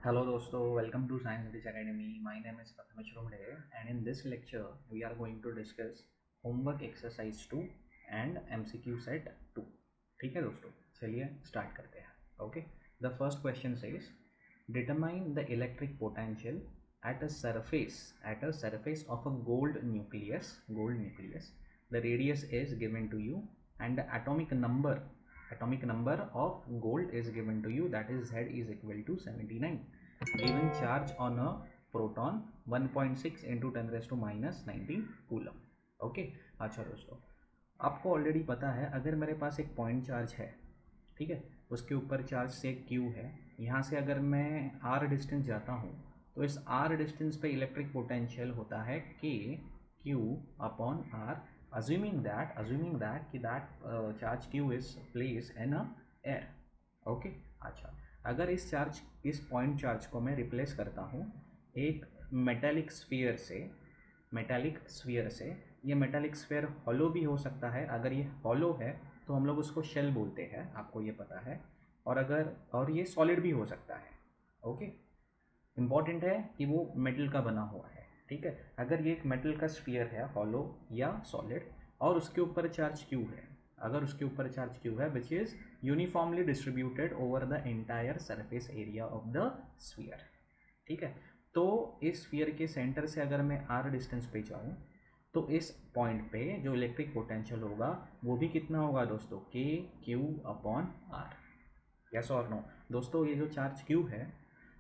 Hello dosto, welcome to Science Village Academy. My name is Prathamesh Romde and in this lecture we are going to discuss homework exercise 2 and MCQ set 2. ठीक है दोस्तों, चलिए start करते हैं. Okay, the first question says determine the electric potential at a surface of a gold nucleus. The radius is given to you and the atomic number of gold is given to you, that is Z is equal to 79. Given charge on a proton 1.6 into 10 raised to minus 19 coulomb. Okay, अच्छा दोस्तों, आपको already पता है अगर मेरे पास एक point charge है, ठीक है, उसके ऊपर चार्ज से Q है, यहाँ से अगर मैं R डिस्टेंस जाता हूँ तो इस R डिस्टेंस पे इलेक्ट्रिक पोटेंशियल होता है K Q upon R, assuming that कि that charge Q is placed in a air. Okay, अच्छा, अगर इस पॉइंट चार्ज को मैं रिप्लेस करता हूँ एक मेटालिक स्फीयर से, ये मेटालिक स्फीयर हॉलो भी हो सकता है. अगर ये हॉलो है तो हम लोग उसको शेल बोलते हैं, आपको ये पता है. और ये सॉलिड भी हो सकता है. ओके, इम्पॉर्टेंट है कि वो मेटल का बना हुआ है. ठीक है, अगर ये एक मेटल का स्फीयर है हॉलो या सॉलिड और उसके ऊपर चार्ज Q है, which is uniformly distributed over the entire surface area of the sphere. ठीक है, तो इस स्फीयर के सेंटर से अगर मैं R डिस्टेंस पे जाऊँ तो इस पॉइंट पे जो इलेक्ट्रिक पोटेंशियल होगा वो भी कितना होगा दोस्तों, K Q upon R. Yes और नो दोस्तों, ये जो चार्ज Q है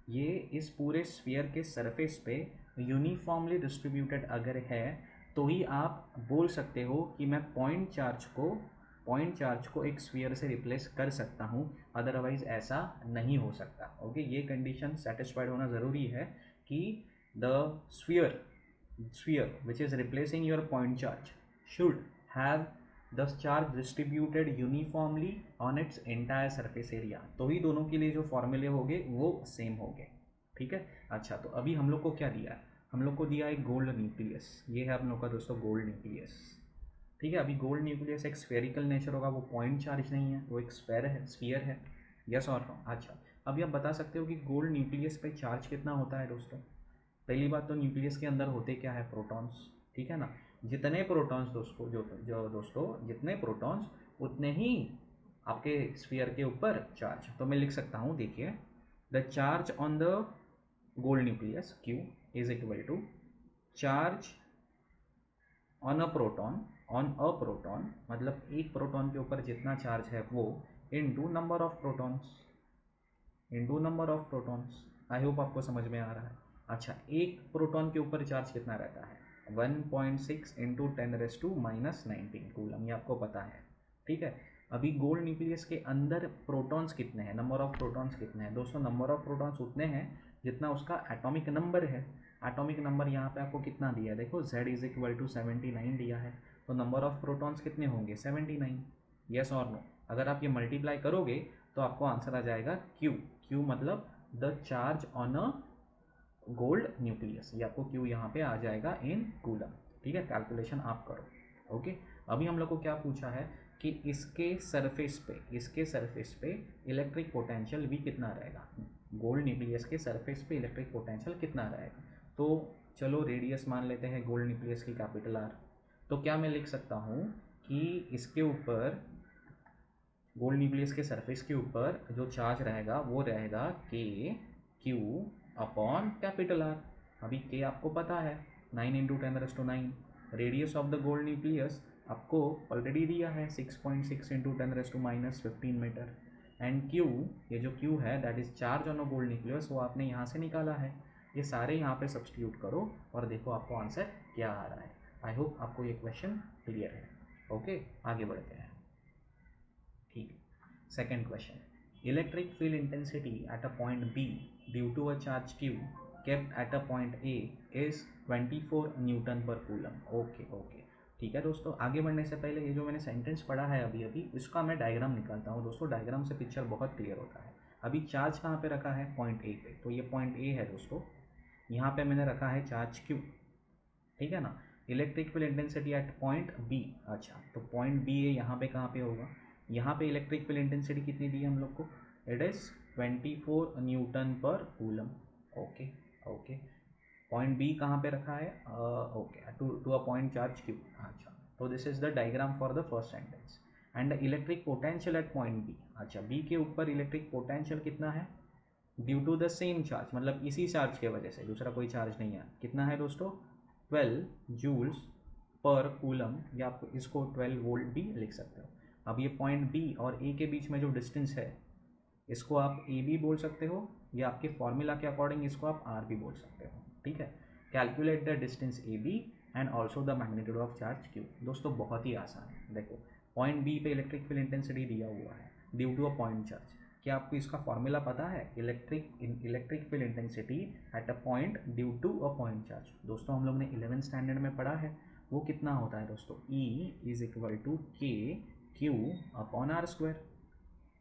ये इस पूरे स्फीयर के सरफेस पे यूनिफॉर्मली डिस्ट्रीब्यूटेड अगर है तो ही आप बोल सकते हो कि मैं पॉइंट चार्ज को एक स्फीयर से रिप्लेस कर सकता हूँ, अदरवाइज ऐसा नहीं हो सकता. ओके, ये कंडीशन सेटिस्फाइड होना ज़रूरी है कि the sphere which is replacing your point charge should have the charge distributed uniformly on its entire surface area, तो ही दोनों के लिए जो फॉर्मूले होंगे वो सेम होंगे. ठीक है, अच्छा, तो अभी हम लोग को क्या दिया है, हम लोग को दिया एक गोल्ड न्यूक्लियस. ये है हम लोग का दोस्तों गोल्ड न्यूक्लियस. ठीक है, अभी गोल्ड न्यूक्लियस एक स्फेरिकल नेचर होगा, वो पॉइंट चार्ज नहीं है, वो एक स्फीयर है. यस और नो. अच्छा, अभी आप बता सकते हो कि गोल्ड न्यूक्लियस पे चार्ज कितना होता है दोस्तों. पहली बात तो न्यूक्लियस के अंदर होते क्या है, प्रोटॉन्स. ठीक है ना, जितने प्रोटॉन्स दोस्तों जितने प्रोटॉन्स उतने ही आपके स्फीयर के ऊपर चार्ज. तो मैं लिख सकता हूँ, देखिए, the charge on the gold nucleus Q is equal to charge on a proton मतलब एक प्रोटॉन के ऊपर जितना चार्ज है वो into number of protons. I hope आपको समझ में आ रहा है. अच्छा, एक प्रोटॉन के ऊपर चार्ज कितना रहता है, 1.6 into 10 raise to minus 19 coulomb, ये आपको पता है. ठीक है, अभी गोल्ड न्यूक्लियस के अंदर प्रोटॉन्स कितने हैं, नंबर ऑफ प्रोटॉन्स कितने हैं दोस्तों, नंबर ऑफ प्रोटॉन्स उतने हैं जितना उसका एटॉमिक नंबर है. एटॉमिक नंबर यहाँ पे आपको कितना दिया है, देखो Z इज इक्वल टू 79 दिया है, तो नंबर ऑफ प्रोटॉन्स कितने होंगे, 79. यस और नो. अगर आप ये मल्टीप्लाई करोगे तो आपको आंसर आ जाएगा Q मतलब the charge on a gold nucleus, ये आपको Q यहाँ पे आ जाएगा इन कूलम. ठीक है, कैलकुलेशन आप करो. ओके, अभी हम लोग को क्या पूछा है कि इसके सरफेस पे इलेक्ट्रिक पोटेंशियल भी कितना रहेगा, गोल्ड न्यूक्लियस के सरफेस पे इलेक्ट्रिक पोटेंशियल कितना रहेगा. तो चलो रेडियस मान लेते हैं गोल्ड न्यूक्लियस की, कैपिटल R. तो क्या मैं लिख सकता हूँ कि इसके ऊपर गोल्ड न्यूक्लियस के सरफेस के ऊपर जो चार्ज रहेगा वो रहेगा K Q upon capital R. अभी K आपको पता है 9 into 10⁻⁹. Radius of the gold nucleus आपको ऑलरेडी दिया है 6.6 इंटू 10⁻⁻15 मीटर. एंड Q, ये जो Q है that is charge on a gold nucleus, वो आपने यहाँ से निकाला है. ये सारे यहाँ पे सब्स्टिट्यूट करो और देखो आपको आंसर क्या आ रहा है. आई होप आपको ये क्वेश्चन क्लियर है. ओके, आगे बढ़ते हैं. ठीक, second question, electric field intensity at a point B due to a charge Q kept at a point A is 24 newton per coulomb. Okay, ठीक है दोस्तों, आगे बढ़ने से पहले ये जो मैंने सेंटेंस पढ़ा है अभी इसका मैं डायग्राम निकालता हूँ दोस्तों. डायग्राम से पिक्चर बहुत क्लियर होता है. अभी चार्ज कहाँ पे रखा है, पॉइंट A पे, तो ये पॉइंट A है दोस्तों, यहाँ पे मैंने रखा है चार्ज Q. ठीक है ना, electric field intensity eight point B. अच्छा, तो पॉइंट B है यहाँ पे, कहाँ पे होगा, यहाँ पे इलेक्ट्रिक फील्ड इंटेंसिटी कितनी दी है हम लोग को, it is 24 newton per coulomb. Okay okay, point B कहाँ पे रखा है? Okay, to a point charge Q. अच्छा, तो this is the diagram for the first sentence. And electric potential at point B. अच्छा, बी के ऊपर इलेक्ट्रिक पोटेंशियल कितना है? Due to the same charge, मतलब इसी चार्ज के वजह से, दूसरा कोई चार्ज नहीं है। कितना है दोस्तों? 12 जूल्स पर कूलम, या आप इसको 12 वोल्ट भी लिख सकते हो। अब ये पॉइंट बी और ए के बीच में जो डिस्टेंस है, इसको आप ए बी बोल सकते हो, या आपके फॉर्मूला के अकॉर्डिंग इसको आप आर भी बोल सकते हो। ठीक है, calculate the distance A B and also the magnitude of charge Q. दोस्तों बहुत ही आसान है। देखो, पॉइंट बी पे इलेक्ट्रिक फील्ड इंटेंसिटी दिया हुआ है due to a point charge. क्या आपको इसका फॉर्मूला पता है? Electric field intensity at a point due to a point charge. दोस्तों हम लोग ने 11th स्टैंडर्ड में पढ़ा है। वो कितना होता है दोस्तों? E is equal to K Q upon R square.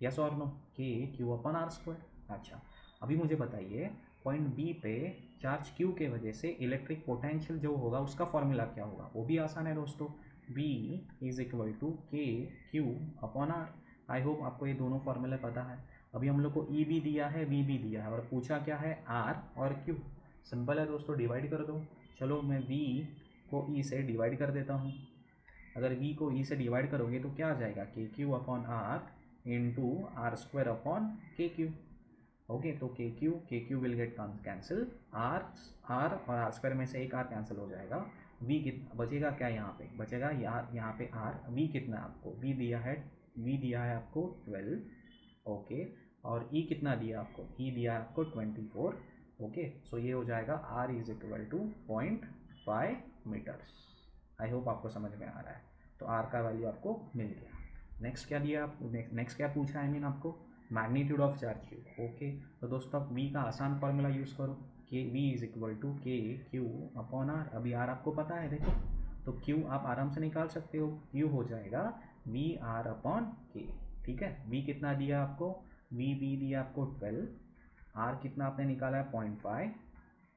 Yes और no? K Q upon R square. अच्छा, अभी मुझे बताइए, पॉइंट बी पे चार्ज क्यू के वजह से इलेक्ट्रिक पोटेंशियल जो होगा उसका फॉर्मूला क्या होगा? वो भी आसान है दोस्तों, B is equal to K Q upon R. I hope आपको ये दोनों फॉर्मूले पता है। अभी हम लोग को E भी दिया है, V भी दिया है, और पूछा क्या है? R और Q। सिंपल है दोस्तों, डिवाइड कर दो। चलो मैं V को E से डिवाइड कर देता हूँ। अगर V को E से डिवाइड करोगे तो क्या आ जाएगा? K Q upon R into R square upon K Q. Okay, तो K Q will get cancel, R और आर स्क्वायर में से एक आर कैंसिल हो जाएगा। वी कितना बचेगा? क्या यहाँ पे बचेगा? यहाँ पे आर। वी कितना आपको? वी दिया है आपको 12। ओके, और ई कितना दिया आपको? ई दिया है आपको 24। ओके, सो ये हो जाएगा R is equal to 0.5 metres. I hope आपको समझ में आ रहा है। तो आर का वैल्यू आपको मिल गया। नेक्स्ट क्या दिया आपको? नेक्स्ट क्या पूछा? आपको magnitude of charge Q. Okay, तो दोस्तों आप वी का आसान फॉर्मूला यूज़ करो, के we is equal to K Q upon are. अभी आर आपको पता है, देखो, तो क्यू आप आराम से निकाल सकते हो। क्यू हो जाएगा वी आर अपॉन के। ठीक है, वी कितना दिया आपको? वी दिया आपको 12। आर कितना आपने निकाला है? 0.5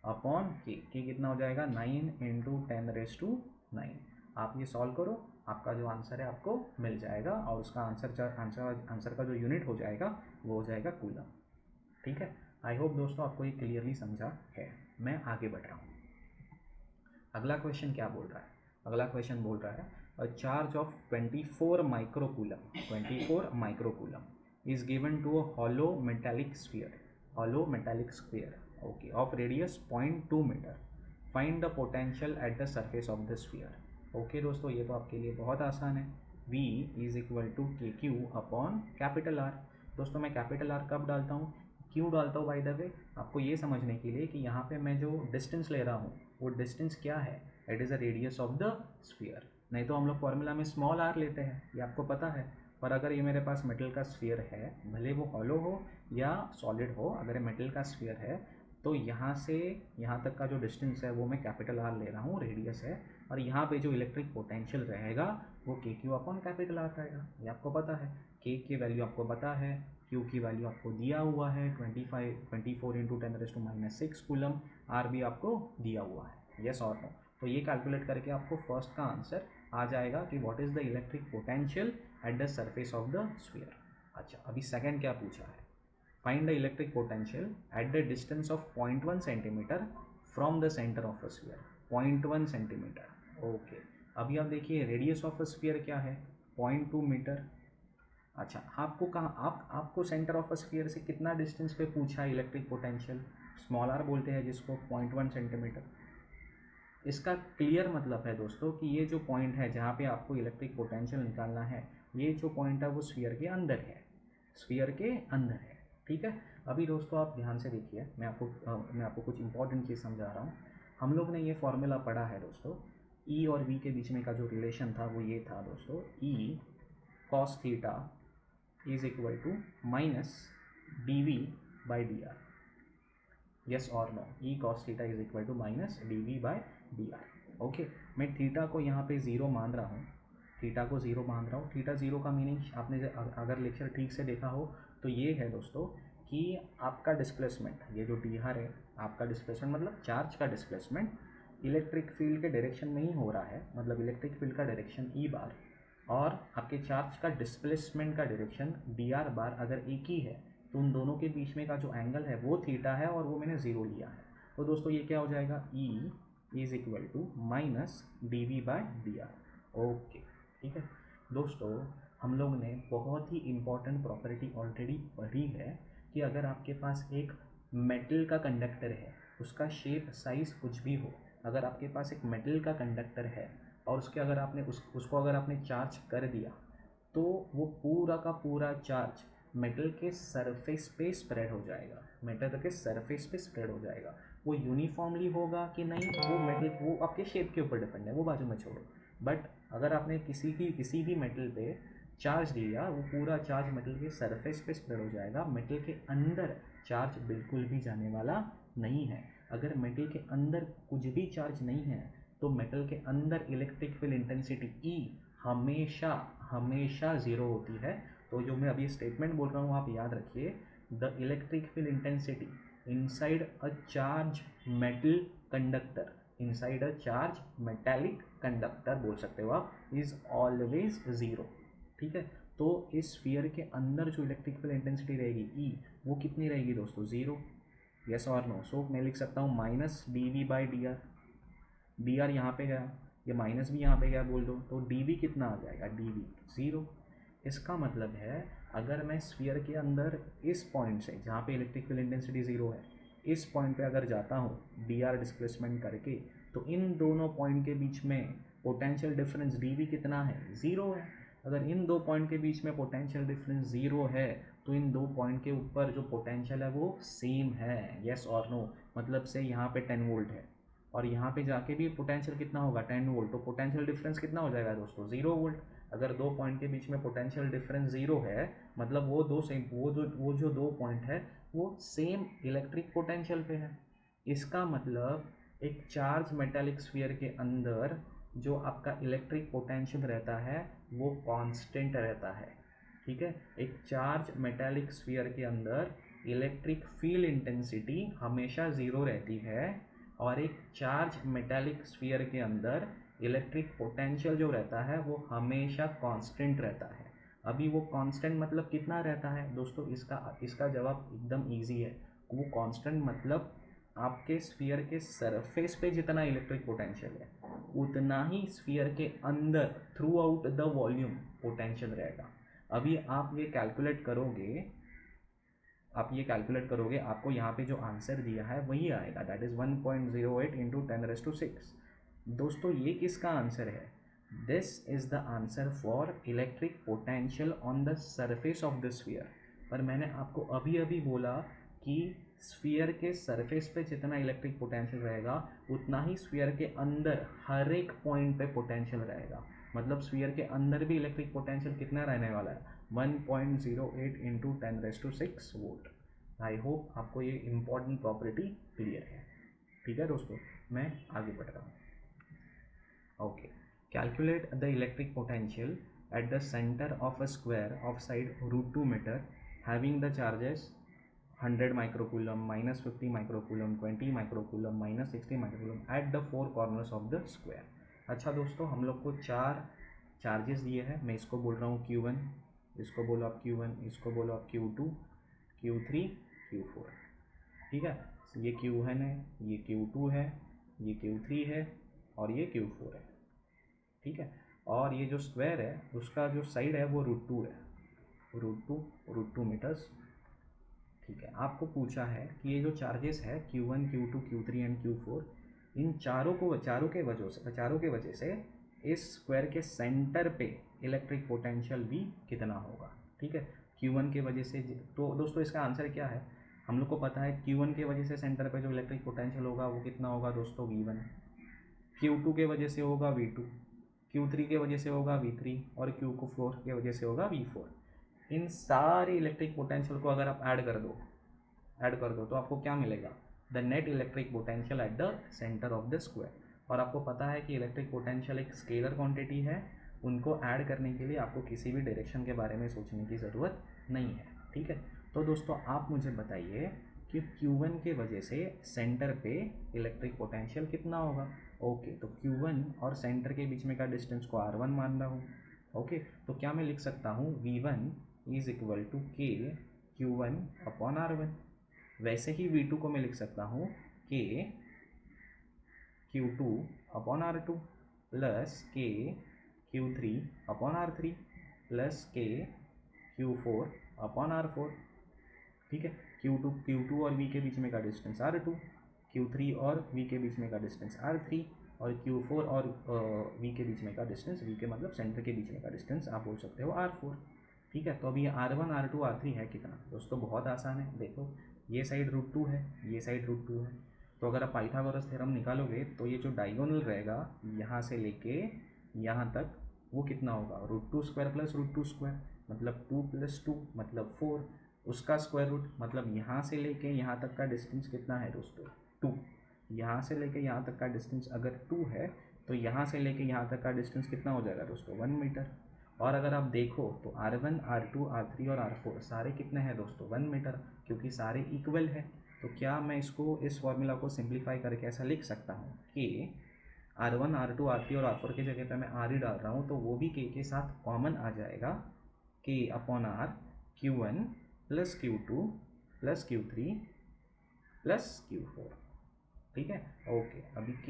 अपॉन के कितना हो जाएगा? 9 इंटू 10⁻⁹। आप ये सॉल्व करो, आपका जो आंसर है आपको मिल जाएगा, और उसका आंसर का जो यूनिट हो जाएगा वो हो जाएगा कूलम। ठीक है, आई होप दोस्तों आपको ये क्लियरली समझा है। मैं आगे बढ़ रहा हूँ। अगला क्वेश्चन क्या बोल रहा है? अगला क्वेश्चन बोल रहा है a charge of 24 microcoulomb is given to a hollow metallic sphere, okay, of radius 0.2 meter. Find the potential at the surface of the sphere. Okay दोस्तों, ये तो आपके लिए बहुत आसान है। V is equal to K Q upon capital R. दोस्तों मैं कैपिटल आर कब डालता हूँ, क्यों डालता हूँ? बाय द वे, आपको ये समझने के लिए कि यहाँ पे मैं जो डिस्टेंस ले रहा हूँ वो डिस्टेंस क्या है? It is a radius of the sphere. नहीं तो हम लोग फॉर्मूला में स्मॉल आर लेते हैं, ये आपको पता है। पर अगर ये मेरे पास मेटल का स्फीयर है, भले वो हॉलो हो या सॉलिड हो, अगर ये मेटल का स्फीयर है तो यहाँ से यहाँ तक का जो डिस्टेंस है वो मैं कैपिटल आर ले रहा हूँ, रेडियस है। और यहाँ पे जो इलेक्ट्रिक पोटेंशियल रहेगा वो के क्यू अपॉन कैपिटल आर रहेगा, ये आपको पता है। के की वैल्यू आपको पता है, क्यू की वैल्यू आपको दिया हुआ है 24 इंटू 10⁻⁶ कूलम, आर भी आपको दिया हुआ है। यस और नो? तो ये कैलकुलेट करके आपको फर्स्ट का आंसर आ जाएगा कि what is the electric potential at the surface of the sphere. अच्छा, अभी सेकंड क्या पूछा है? Find the electric potential at the distance of 0.1 centimetre from the centre of a sphere. 0.1 centimetre. Okay, अभी आप देखिए रेडियस ऑफ अ स्फीयर क्या है? 0.2 मीटर। अच्छा, आपको कहाँ आपको सेंटर ऑफ अ स्फीयर से कितना डिस्टेंस पे पूछा है इलेक्ट्रिक पोटेंशियल? स्मॉल आर बोलते हैं जिसको, 0.1 सेंटीमीटर। इसका क्लियर मतलब है दोस्तों कि ये जो पॉइंट है जहाँ पे आपको इलेक्ट्रिक पोटेंशियल निकालना है, ये जो पॉइंट है वो स्फीयर के अंदर है, स्फीयर के अंदर है। ठीक है, अभी दोस्तों आप ध्यान से देखिए, मैं आपको कुछ इंपॉर्टेंट चीज़ समझा रहा हूँ। हम लोग ने ये फॉर्मूला पढ़ा है दोस्तों, ई और वी के बीच में का जो रिलेशन था वो ये था दोस्तों, E cos theta is equal to minus D V by D R. Yes और no? E cos theta is equal to minus D V by D R. Okay, मैं थीटा को यहाँ पे ज़ीरो मान रहा हूँ, थीटा को ज़ीरो मान रहा हूँ। थीटा ज़ीरो का मीनिंग आपने अगर लेक्चर ठीक से देखा हो तो ये है दोस्तों कि आपका डिस्प्लेसमेंट, ये जो डी आर है आपका डिस्प्लेसमेंट, मतलब चार्ज का डिस्प्लेसमेंट इलेक्ट्रिक फील्ड के डायरेक्शन में ही हो रहा है, मतलब इलेक्ट्रिक फील्ड का डायरेक्शन ई बार और आपके चार्ज का डिस्प्लेसमेंट का डायरेक्शन डी आर बार अगर एक ही है तो उन दोनों के बीच में का जो एंगल है वो थीटा है और वो मैंने ज़ीरो लिया है। तो दोस्तों ये क्या हो जाएगा, E is equal to minus D V by D R. Okay ठीक है दोस्तों, हम लोग ने बहुत ही इम्पॉर्टेंट प्रॉपर्टी ऑलरेडी पढ़ी है कि अगर आपके पास एक मेटल का कंडक्टर है, उसका शेप साइज़ कुछ भी हो, अगर आपके पास एक मेटल का कंडक्टर है और उसके अगर आपने उसको अगर आपने चार्ज कर दिया तो वो पूरा का पूरा चार्ज मेटल के सरफेस पे स्प्रेड हो जाएगा, मेटल के सरफेस पे स्प्रेड हो जाएगा। वो यूनिफॉर्मली होगा कि नहीं, वो मेटल वो आपके शेप के ऊपर डिपेंड है, वो बाजू में छोड़ो। बट अगर आपने किसी भी मेटल पे चार्ज दिया, वो पूरा चार्ज मेटल के सरफेस पे स्प्रेड हो जाएगा, मेटल के अंदर चार्ज बिल्कुल भी जाने वाला नहीं है। अगर मेटल के अंदर कुछ भी चार्ज नहीं है तो मेटल के अंदर इलेक्ट्रिक फील्ड इंटेंसिटी E हमेशा हमेशा ज़ीरो होती है। तो जो मैं अभी स्टेटमेंट बोल रहा हूँ आप याद रखिए, the electric field intensity inside a charge metal conductor, inside a charge metallic conductor बोल सकते हो आप, इज़ ऑलवेज ज़ीरो। ठीक है, तो इस स्फीयर के अंदर जो इलेक्ट्रिक फील्ड इंटेंसिटी रहेगी E, वो कितनी रहेगी दोस्तों, ज़ीरो। यस और नो। सो मैं लिख सकता हूँ minus D V by D R. D R यहाँ पे गया, ये माइनस भी यहाँ पे गया बोल दो, तो डी वी कितना आ जाएगा, डी वी ज़ीरो। इसका मतलब है अगर मैं स्फीयर के अंदर इस पॉइंट से जहाँ पे इलेक्ट्रिक फील्ड इंटेंसिटी ज़ीरो है, इस पॉइंट पे अगर जाता हूँ डी आर डिस्प्लेसमेंट करके, तो इन दोनों पॉइंट के बीच में पोटेंशियल डिफरेंस डी वी कितना है, ज़ीरो है। अगर इन दो पॉइंट के बीच में पोटेंशियल डिफरेंस ज़ीरो है तो इन दो पॉइंट के ऊपर जो पोटेंशियल है वो सेम है। यस और नो। मतलब से यहाँ पे 10 वोल्ट है और यहाँ पे जाके भी पोटेंशियल कितना होगा, 10 वोल्ट, तो पोटेंशियल डिफरेंस कितना हो जाएगा दोस्तों, 0 वोल्ट। अगर दो पॉइंट के बीच में पोटेंशियल डिफरेंस 0 है मतलब वो दो सेम वो जो दो पॉइंट है वो सेम इलेक्ट्रिक पोटेंशियल पे है। इसका मतलब एक चार्ज मेटालिक स्फीयर के अंदर जो आपका इलेक्ट्रिक पोटेंशियल रहता है वो कांस्टेंट रहता है। ठीक है, एक चार्ज मेटालिक स्फीयर के अंदर इलेक्ट्रिक फील्ड इंटेंसिटी हमेशा ज़ीरो रहती है और एक चार्ज मेटालिक स्फीयर के अंदर इलेक्ट्रिक पोटेंशियल जो रहता है वो हमेशा कांस्टेंट रहता है। अभी वो कांस्टेंट मतलब कितना रहता है दोस्तों, इसका जवाब एकदम इजी है। वो कांस्टेंट मतलब आपके स्फीयर के सरफेस पे जितना इलेक्ट्रिक पोटेंशियल है उतना ही स्फीयर के अंदर through out the volume potential रहेगा। अभी आप ये कैलकुलेट करोगे आपको यहाँ पे जो आंसर दिया है वही आएगा, दैट इज़ 1.08 इंटू 10⁶। दोस्तों ये किसका आंसर है, this is the answer for electric potential on the surface of the sphere. पर मैंने आपको अभी अभी बोला कि स्फीयर के सरफेस पे जितना इलेक्ट्रिक पोटेंशियल रहेगा उतना ही स्फीयर के अंदर हर एक पॉइंट पे पोटेंशियल रहेगा। मतलब स्फीयर के अंदर भी इलेक्ट्रिक पोटेंशियल कितना रहने वाला है, 1.08 इंटू 10⁶ वोल्ट। आई होप आपको ये इम्पॉर्टेंट प्रॉपर्टी क्लियर है। ठीक है दोस्तों, मैं आगे बढ़ रहा हूँ। Okay, calculate the electric potential at the centre of a square of side √2 metre having the charges 100 microcoulomb, -50 microcoulomb, 20 microcoulomb, -60 microcoulomb at the 4 corners of the square. अच्छा दोस्तों, हम लोग को 4 चार्जेस दिए हैं। मैं इसको बोल रहा हूँ Q1, इसको बोलो आप Q1, इसको बोलो आप Q2, Q3, Q4। ठीक है, ये Q1 है, ये Q2 है, ये Q3 है और ये Q4 है। ठीक है, और ये जो स्क्वायर है उसका जो साइड है वो √2 है, √2 मीटर्स। ठीक है, आपको पूछा है कि ये जो चार्जेस है Q1, Q2, Q3 and Q4, इन चारों के वजह से इस स्क्वायर के सेंटर पे इलेक्ट्रिक पोटेंशियल भी कितना होगा। ठीक है, Q1 के वजह से, तो दोस्तों इसका आंसर क्या है, हम लोग को पता है Q1 के वजह से सेंटर पे जो इलेक्ट्रिक पोटेंशियल होगा वो कितना होगा दोस्तों, V1। Q2 के वजह से होगा V2, Q3 के वजह से होगा V3 और Q4 के वजह से होगा V4। इन सारे इलेक्ट्रिक पोटेंशियल को अगर आप ऐड कर दो तो आपको क्या मिलेगा, the net electric potential at the centre of the square. और आपको पता है कि इलेक्ट्रिक पोटेंशियल एक स्केलर क्वांटिटी है, उनको ऐड करने के लिए आपको किसी भी डायरेक्शन के बारे में सोचने की ज़रूरत नहीं है। ठीक है, तो दोस्तों आप मुझे बताइए कि Q1 के वजह से सेंटर पे इलेक्ट्रिक पोटेंशियल कितना होगा। ओके, तो Q1 और सेंटर के बीच में का डिस्टेंस को R1 मान रहा हूँ। ओके, तो क्या मैं लिख सकता हूँ V1 is equal to K Q1 upon R1। वैसे ही V2 को मैं लिख सकता हूँ K Q2 upon R2 plus K Q3 upon R3 plus K Q4 upon R4। ठीक है, Q2 और V के बीच में का डिस्टेंस R2, Q3 और V के बीच में का डिस्टेंस R3 और Q4 और V के बीच में का डिस्टेंस, V के मतलब सेंटर के बीच में का डिस्टेंस आप बोल सकते हो R4। ठीक है, तो अभी R1 R2 R3 है कितना दोस्तों? बहुत आसान है। देखो ये साइड √2 है, ये साइड √2 है, तो अगर आप पाइथागोरस थ्योरम निकालोगे तो ये जो डायगोनल रहेगा यहाँ से लेके यहाँ तक वो कितना होगा? √2² प्लस √2² मतलब 2 + 2 मतलब 4, उसका स्क्वायर रूट मतलब यहाँ से लेके यहाँ तक का डिस्टेंस कितना है दोस्तों? 2। यहाँ से लेके यहाँ तक का डिस्टेंस अगर 2 है तो यहाँ से लेके यहाँ तक का डिस्टेंस कितना हो जाएगा दोस्तों? 1 मीटर। और अगर आप देखो तो R1 R2 R3 और R4 सारे कितने हैं दोस्तों? 1 मीटर, क्योंकि सारे इक्वल है। तो क्या मैं इसको इस फॉर्मूला को सिंप्लीफाई करके ऐसा लिख सकता हूँ कि R1 R2 R3 और R4 की जगह पे मैं R ही डाल रहा हूँ तो वो भी K के साथ कॉमन आ जाएगा, K upon R Q1 plus Q2 plus Q3 plus Q4। ठीक है, ओके। अभी K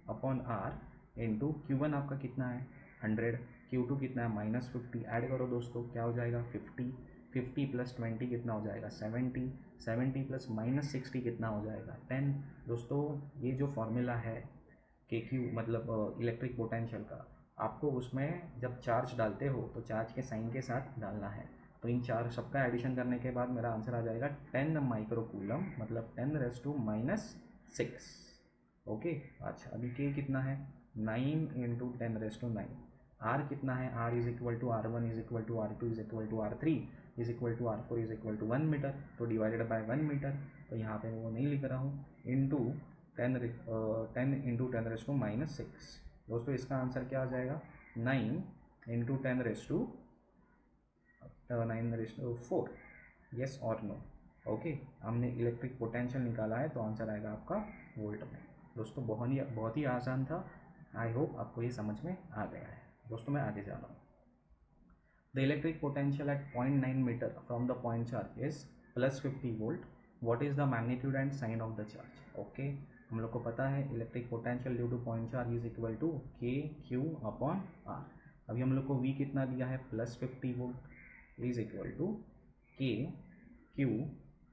upon R into Q1 आपका कितना है? 100, Q2 कितना है? -50। ऐड करो दोस्तों, क्या हो जाएगा? 50, 50 प्लस 20 कितना हो जाएगा? 70, 70 प्लस -60 कितना हो जाएगा? 10। दोस्तों ये जो फॉर्मूला है KQ मतलब इलेक्ट्रिक पोटेंशियल का, आपको उसमें जब चार्ज डालते हो तो चार्ज के साइन के साथ डालना है। तो इन चार सबका एडिशन करने के बाद मेरा आंसर आ जाएगा 10 माइक्रो कूलम मतलब 10⁻⁻⁶। ओके, अच्छा अभी K कितना है? 9 × 10⁻⁹। R कितना है? R = R1 = R2 = R3 = R4 = 1 metre, तो डिवाइडेड बाय 1 मीटर, तो यहाँ पे वो नहीं लिख रहा हूँ, इंटू 10 × 10⁻⁻⁶। दोस्तों इसका आंसर क्या आ जाएगा? 9 × 10⁻⁴। यस और नो? ओके, हमने इलेक्ट्रिक पोटेंशियल निकाला है तो आंसर आएगा आपका वोल्ट में। दोस्तों बहुत ही आसान था। आई होप आपको ये समझ में आ गया है। दोस्तों मैं आगे जा रहा हूँ। The electric potential at 0.9 metre from the point charge is +50 volt. What is the magnitude and sign of the charge? Okay, हम लोग को पता है electric potential due to point charge is equal to KQ upon R। अभी हम लोग को V कितना दिया है? +50 volt is equal to KQ,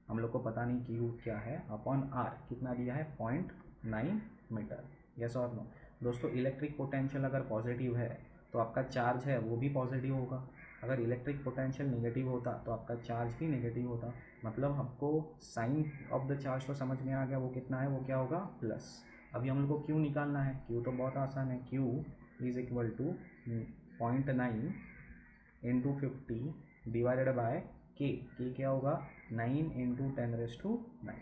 हम लोग को पता नहीं Q क्या है, अपॉन R कितना दिया है? 0.9 मीटर। यस और नो? दोस्तों इलेक्ट्रिक पोटेंशियल अगर पॉजिटिव है तो आपका चार्ज है वो भी पॉजिटिव होगा, अगर इलेक्ट्रिक पोटेंशियल नेगेटिव होता तो आपका चार्ज भी नेगेटिव होता। मतलब हमको साइन ऑफ द चार्ज तो समझ में आ गया, वो कितना है? वो क्या होगा? प्लस। अभी हम लोग को Q निकालना है। Q तो बहुत आसान है, Q is equal to 0.9 × 50 divided by K। K क्या होगा? 9 × 10⁻⁹।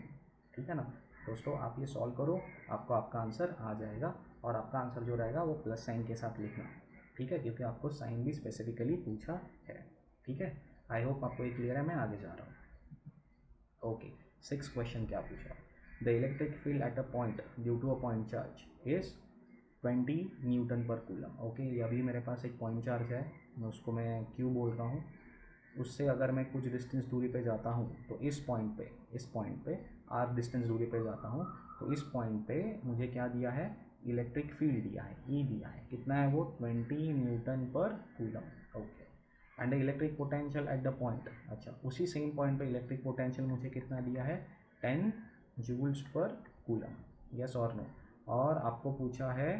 ठीक है ना दोस्तों? आप ये सॉल्व करो, आपको आपका आंसर आ जाएगा, और आपका आंसर जो रहेगा वो प्लस साइन के साथ लिखना। ठीक है, क्योंकि आपको साइन भी स्पेसिफिकली पूछा है। ठीक है, आई होप आपको ये क्लियर है। मैं आगे जा रहा हूँ। ओके, 6 क्वेश्चन क्या पूछा? The electric field at a point due to a point charge is 20 newton per coulomb. Okay, अभी मेरे पास एक पॉइंट चार्ज है, मैं उसको मैं Q बोल रहा हूँ। उससे अगर मैं कुछ डिस्टेंस दूरी पे जाता हूँ तो इस पॉइंट पे R डिस्टेंस दूरी पे जाता हूँ तो इस पॉइंट पे मुझे क्या दिया है? इलेक्ट्रिक फील्ड दिया है, E दिया है। कितना है वो? 20 newton per coulomb. Okay, and electric potential at the point, अच्छा उसी सेम पॉइंट पे इलेक्ट्रिक पोटेंशियल मुझे कितना दिया है? 10 जूल्स पर कूलम। यस और नो? और आपको पूछा है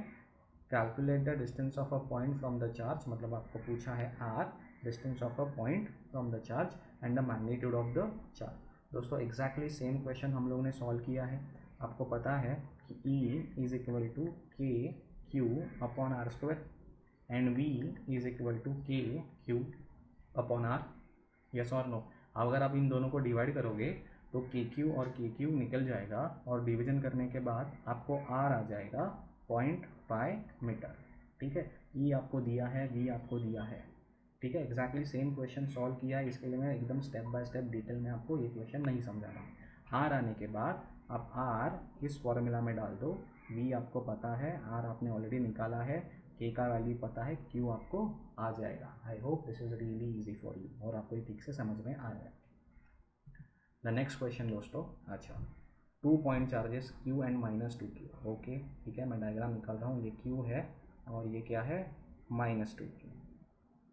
calculate the distance of a point from the charge, मतलब आपको पूछा है R distance of a point from the charge and the magnitude of the charge. दोस्तों एग्जैक्टली सेम क्वेश्चन हम लोगों ने सॉल्व किया है। आपको पता है कि E is equal to KQ upon R² and V is equal to KQ upon R। Yes और नो? अगर आप इन दोनों को डिवाइड करोगे तो KQ और KQ निकल जाएगा, और डिवीजन करने के बाद आपको R आ जाएगा 0.5 मीटर। ठीक है, E आपको दिया है, V आपको दिया है। ठीक है, एग्जैक्टली सेम क्वेश्चन सॉल्व किया है, इसके लिए मैं एकदम स्टेप बाय स्टेप डिटेल में आपको ये क्वेश्चन नहीं समझा रहा हूँ। R आने के बाद आप R इस फॉर्मूला में डाल दो, V आपको पता है, R आपने ऑलरेडी निकाला है, K का वैल्यू पता है, Q आपको आ जाएगा। I hope this is really easy for you और आपको ये ठीक से समझ में आ जाए। द नेक्स्ट क्वेश्चन दोस्तों, अच्छा 2 point charges Q and minus 2Q, okay ठीक है, मैं डायग्राम निकाल रहा हूँ, ये Q है और ये क्या है minus 2Q,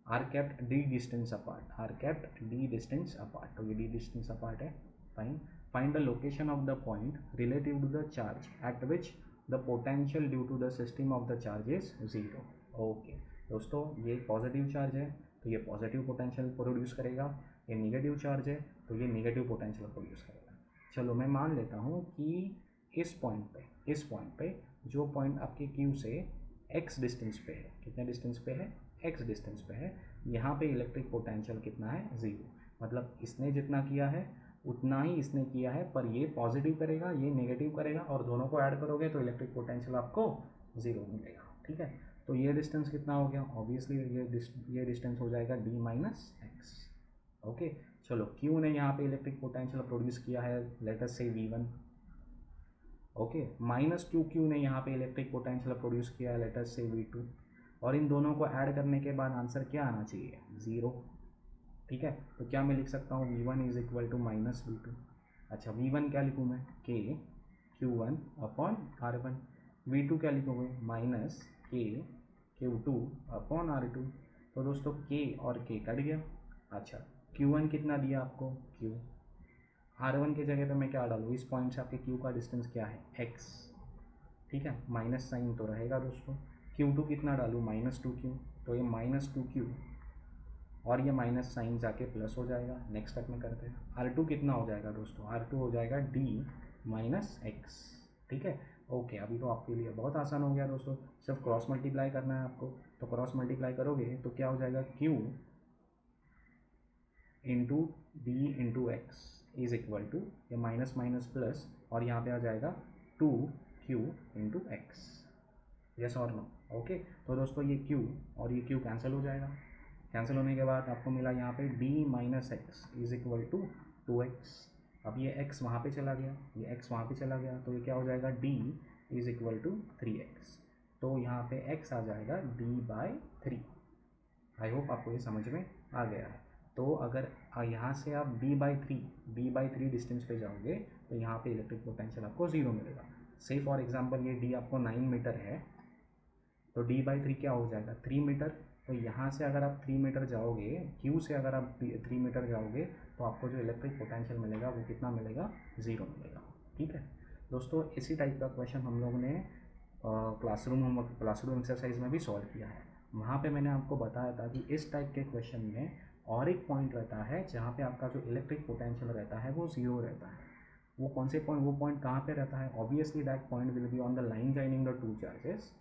are kept D distance apart, are kept D distance apart, तो ये डी डिस्टेंस अपार्ट है, fine. Find the location of the point relative to the charge at which the potential due to the system of the charge is zero, okay दोस्तों ये positive charge है तो ये positive potential produce करेगा, ये negative charge है तो ये नेगेटिव पोटेंशियल प्रोड्यूस करेगा। चलो मैं मान लेता हूँ कि इस पॉइंट पे जो पॉइंट आपके Q से x डिस्टेंस पे है, कितने डिस्टेंस पे है x डिस्टेंस पे है, यहाँ पे इलेक्ट्रिक पोटेंशियल कितना है जीरो, मतलब इसने जितना किया है उतना ही इसने किया है, पर ये पॉजिटिव करेगा ये नेगेटिव करेगा और दोनों को ऐड करोगे तो इलेक्ट्रिक पोटेंशियल आपको ज़ीरो मिलेगा, ठीक है। तो ये डिस्टेंस कितना हो गया, ऑब्वियसली ये डिस्टेंस हो जाएगा d माइनस एक्स, ओके। चलो Q ने यहाँ पे इलेक्ट्रिक पोटेंशियल प्रोड्यूस किया है लेट अस से V1, ओके, माइनस Q ने यहाँ पे इलेक्ट्रिक पोटेंशियल प्रोड्यूस किया है लेट अस से V2, और इन दोनों को ऐड करने के बाद आंसर क्या आना चाहिए ज़ीरो, ठीक है। तो क्या मैं लिख सकता हूँ V1 is equal to minus V2, अच्छा V1 क्या लिखूँ मैं K Q1 upon R1, V2 क्या लिखोगे minus K Q2 upon R2, तो दोस्तों K और K कट गया, अच्छा Q1 कितना दिया आपको Q, R1 की जगह पे मैं क्या डालूँ, इस पॉइंट से आपके Q का डिस्टेंस क्या है x, ठीक है, माइनस साइन तो रहेगा दोस्तों, Q2 कितना डालूँ माइनस 2Q, तो ये माइनस 2Q और ये माइनस साइन जाके प्लस हो जाएगा, नेक्स्ट स्टेप में करते हैं। R2 कितना हो जाएगा दोस्तों, R2 हो जाएगा D माइनस एक्स, ठीक है, ओके। अभी तो आपके लिए बहुत आसान हो गया दोस्तों, सिर्फ क्रॉस मल्टीप्लाई करना है आपको, तो क्रॉस मल्टीप्लाई करोगे तो क्या हो जाएगा Q into D into X is equal to, ये माइनस माइनस प्लस और यहाँ पे आ जाएगा 2Q इंटू एक्स, यस और नो, ओके। तो दोस्तों ये Q और ये Q कैंसिल हो जाएगा, कैंसिल होने के बाद आपको मिला यहाँ पे d minus X is equal to 2x, अब ये x वहाँ पे चला गया, ये x वहाँ पे चला गया, तो ये क्या हो जाएगा d is equal to 3x, तो यहाँ पे x आ जाएगा d/3। आई होप आपको ये समझ में आ गया है। तो अगर यहाँ से आप d/3 डिस्टेंस पे जाओगे तो यहाँ पे इलेक्ट्रिक पोटेंशियल आपको ज़ीरो मिलेगा। से फॉर एग्जांपल ये d आपको 9 मीटर है तो d/3 क्या हो जाएगा 3 मीटर, तो यहाँ से अगर आप 3 मीटर जाओगे, Q से अगर आप 3 मीटर जाओगे तो आपको जो इलेक्ट्रिक पोटेंशियल मिलेगा वो कितना मिलेगा ज़ीरो मिलेगा, ठीक है दोस्तों। इसी टाइप का क्वेश्चन हम लोग ने क्लासरूम एक्सरसाइज में भी सॉल्व किया है, वहाँ पे मैंने आपको बताया था कि इस टाइप के क्वेश्चन में और एक पॉइंट रहता है जहाँ पे आपका जो इलेक्ट्रिक पोटेंशियल रहता है वो ज़ीरो रहता है, वो कौन से पॉइंट, वो पॉइंट कहाँ पे रहता है, obviously that point will be on the line joining the two charges,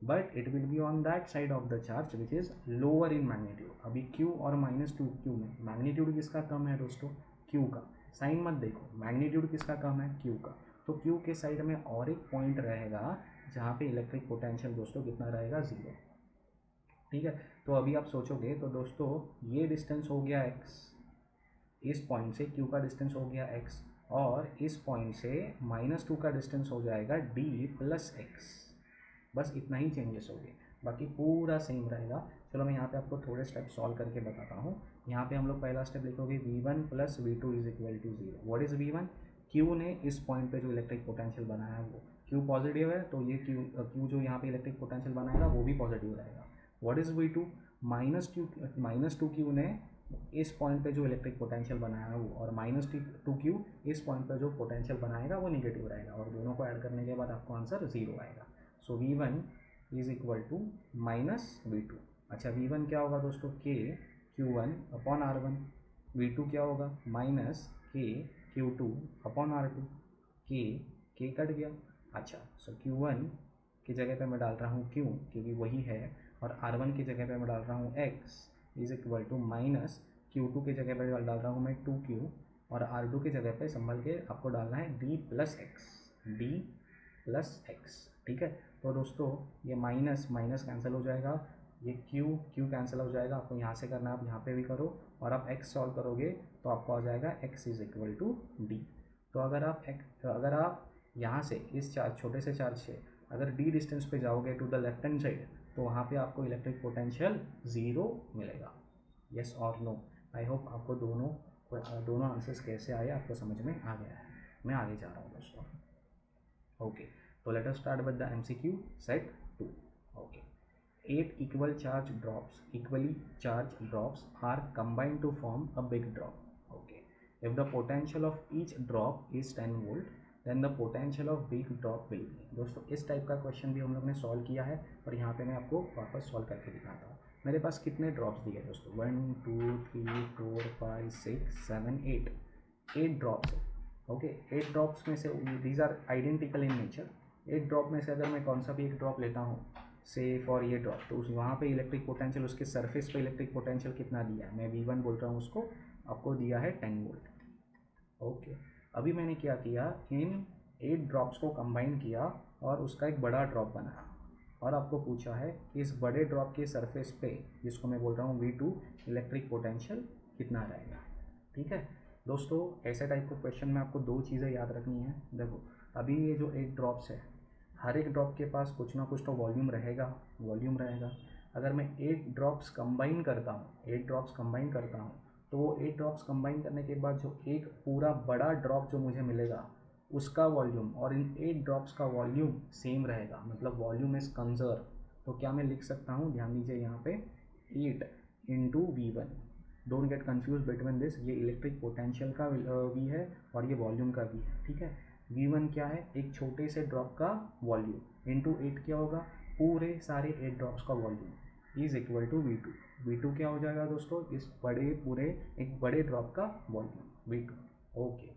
but it will be on that side of the charge which is lower in magnitude. अभी Q और माइनस 2Q में magnitude किसका कम है दोस्तों, Q का, sign मत देखो, magnitude किसका कम है Q का, तो Q के साइड में और एक पॉइंट रहेगा जहाँ पे इलेक्ट्रिक पोटेंशियल दोस्तों कितना रहेगा ज़ीरो, ठीक है। तो अभी आप सोचोगे तो दोस्तों ये डिस्टेंस हो गया x, इस पॉइंट से Q का डिस्टेंस हो गया x, और इस पॉइंट से -2 का डिस्टेंस हो जाएगा d प्लस एक्स, बस इतना ही चेंजेस हो गए, बाकी पूरा सेम रहेगा। चलो मैं यहाँ पे आपको थोड़े स्टेप सॉल्व करके बताता हूँ। यहाँ पे हम लोग पहला स्टेप लिखोगे V1 plus V2 is equal to zero. What is V1, Q ने इस पॉइंट पे जो इलेक्ट्रिक पोटेंशियल बनाया है वो Q पॉजिटिव है तो ये Q जो यहाँ पे इलेक्ट्रिक पोटेंशियल बनाएगा वो भी पॉजिटिव रहेगा। व्हाट इज़ V2, -2Q ने इस पॉइंट पे जो इलेक्ट्रिक पोटेंशियल बनाया है वो, और -2Q इस पॉइंट पे जो पोटेंशियल बनाएगा वो नेगेटिव रहेगा, और दोनों को ऐड करने के बाद आपको आंसर ज़ीरो आएगा। सो V1 is equal to -V2, अच्छा V1 क्या होगा दोस्तों K Q1 upon R1, V2 क्या होगा minus K Q2 upon R2, K cut गया, अच्छा सो Q1 की जगह पे मैं डाल रहा हूँ Q क्योंकि वही है, और R1 की जगह पे मैं डाल रहा हूँ x is equal to minus Q2 की जगह पे डाल रहा हूँ मैं 2Q, और R2 की जगह पे संभल के आपको डालना है d प्लस एक्स, ठीक है। तो दोस्तों ये माइनस माइनस कैंसिल हो जाएगा, ये Q कैंसिल हो जाएगा, आपको यहाँ से करना है आप यहाँ पे भी करो, और आप x सॉल्व करोगे तो आपको आ जाएगा x is equal to d। तो अगर आप यहाँ से इस चार्ज छोटे से चार्ज से अगर d डिस्टेंस पे जाओगे to the left hand side तो वहाँ पे आपको इलेक्ट्रिक पोटेंशियल ज़ीरो मिलेगा, यस और नो। आई होप आपको दोनों दोनों आंसर्स कैसे आए आपको समझ में आ गया है। मैं आगे जा रहा हूँ दोस्तों। ओके, तो let us start with the MCQ set 2. Okay, 8 equally charged drops are combined to form a big drop. Okay, if the potential of each drop is 10 volt, then the potential of big drop will be. दोस्तों इस type का question भी हम लोग ने solve किया है और यहाँ पे मैं आपको वापस सॉल्व करके दिखाता हूँ। मेरे पास कितने ड्रॉप्स दिए दोस्तों, 1 2 3 4 5 6 7 8 ड्रॉप्स है। ओके, 8 ड्रॉप्स में से these are identical in nature. 8 drop में से अगर मैं कौन सा भी एक ड्रॉप लेता हूँ से फॉर ये ड्रॉप, तो वहाँ पे इलेक्ट्रिक पोटेंशियल, उसके सरफेस पे इलेक्ट्रिक पोटेंशियल कितना दिया है, मैं V1 बोल रहा हूँ उसको, आपको दिया है 10 वोल्ट। ओके, अभी मैंने क्या किया, इन 8 ड्रॉप्स को कंबाइन किया और उसका एक बड़ा ड्रॉप बनाया और आपको पूछा है कि इस बड़े ड्रॉप के सरफेस पे, जिसको मैं बोल रहा हूँ V2, इलेक्ट्रिक पोटेंशियल कितना रहेगा। ठीक है दोस्तों, ऐसे टाइप के क्वेश्चन में आपको 2 चीज़ें याद रखनी है। देखो, अभी ये जो 8 ड्रॉप्स है, हर एक ड्रॉप के पास कुछ ना कुछ तो वॉल्यूम रहेगा। अगर मैं 8 ड्रॉप्स कंबाइन करता हूँ तो वो 8 ड्रॉप्स कंबाइन करने के बाद जो एक पूरा बड़ा ड्रॉप जो मुझे मिलेगा, उसका वॉल्यूम और इन 8 ड्रॉप्स का वॉल्यूम सेम रहेगा, मतलब वॉल्यूम इज कंजर्व। तो क्या मैं लिख सकता हूँ, ध्यान दीजिए यहाँ पे 8 into V1, don't get confuse between this, ये इलेक्ट्रिक पोटेंशियल का V है और ये वॉल्यूम का V है। ठीक है, V1 क्या है, एक छोटे से ड्रॉप का वॉल्यूम, इंटू 8 क्या होगा, पूरे सारे 8 ड्रॉप्स का volume, is equal to V2। V2 क्या हो जाएगा दोस्तों, इस एक बड़े ड्रॉप का वॉल्यूम V2। ओके,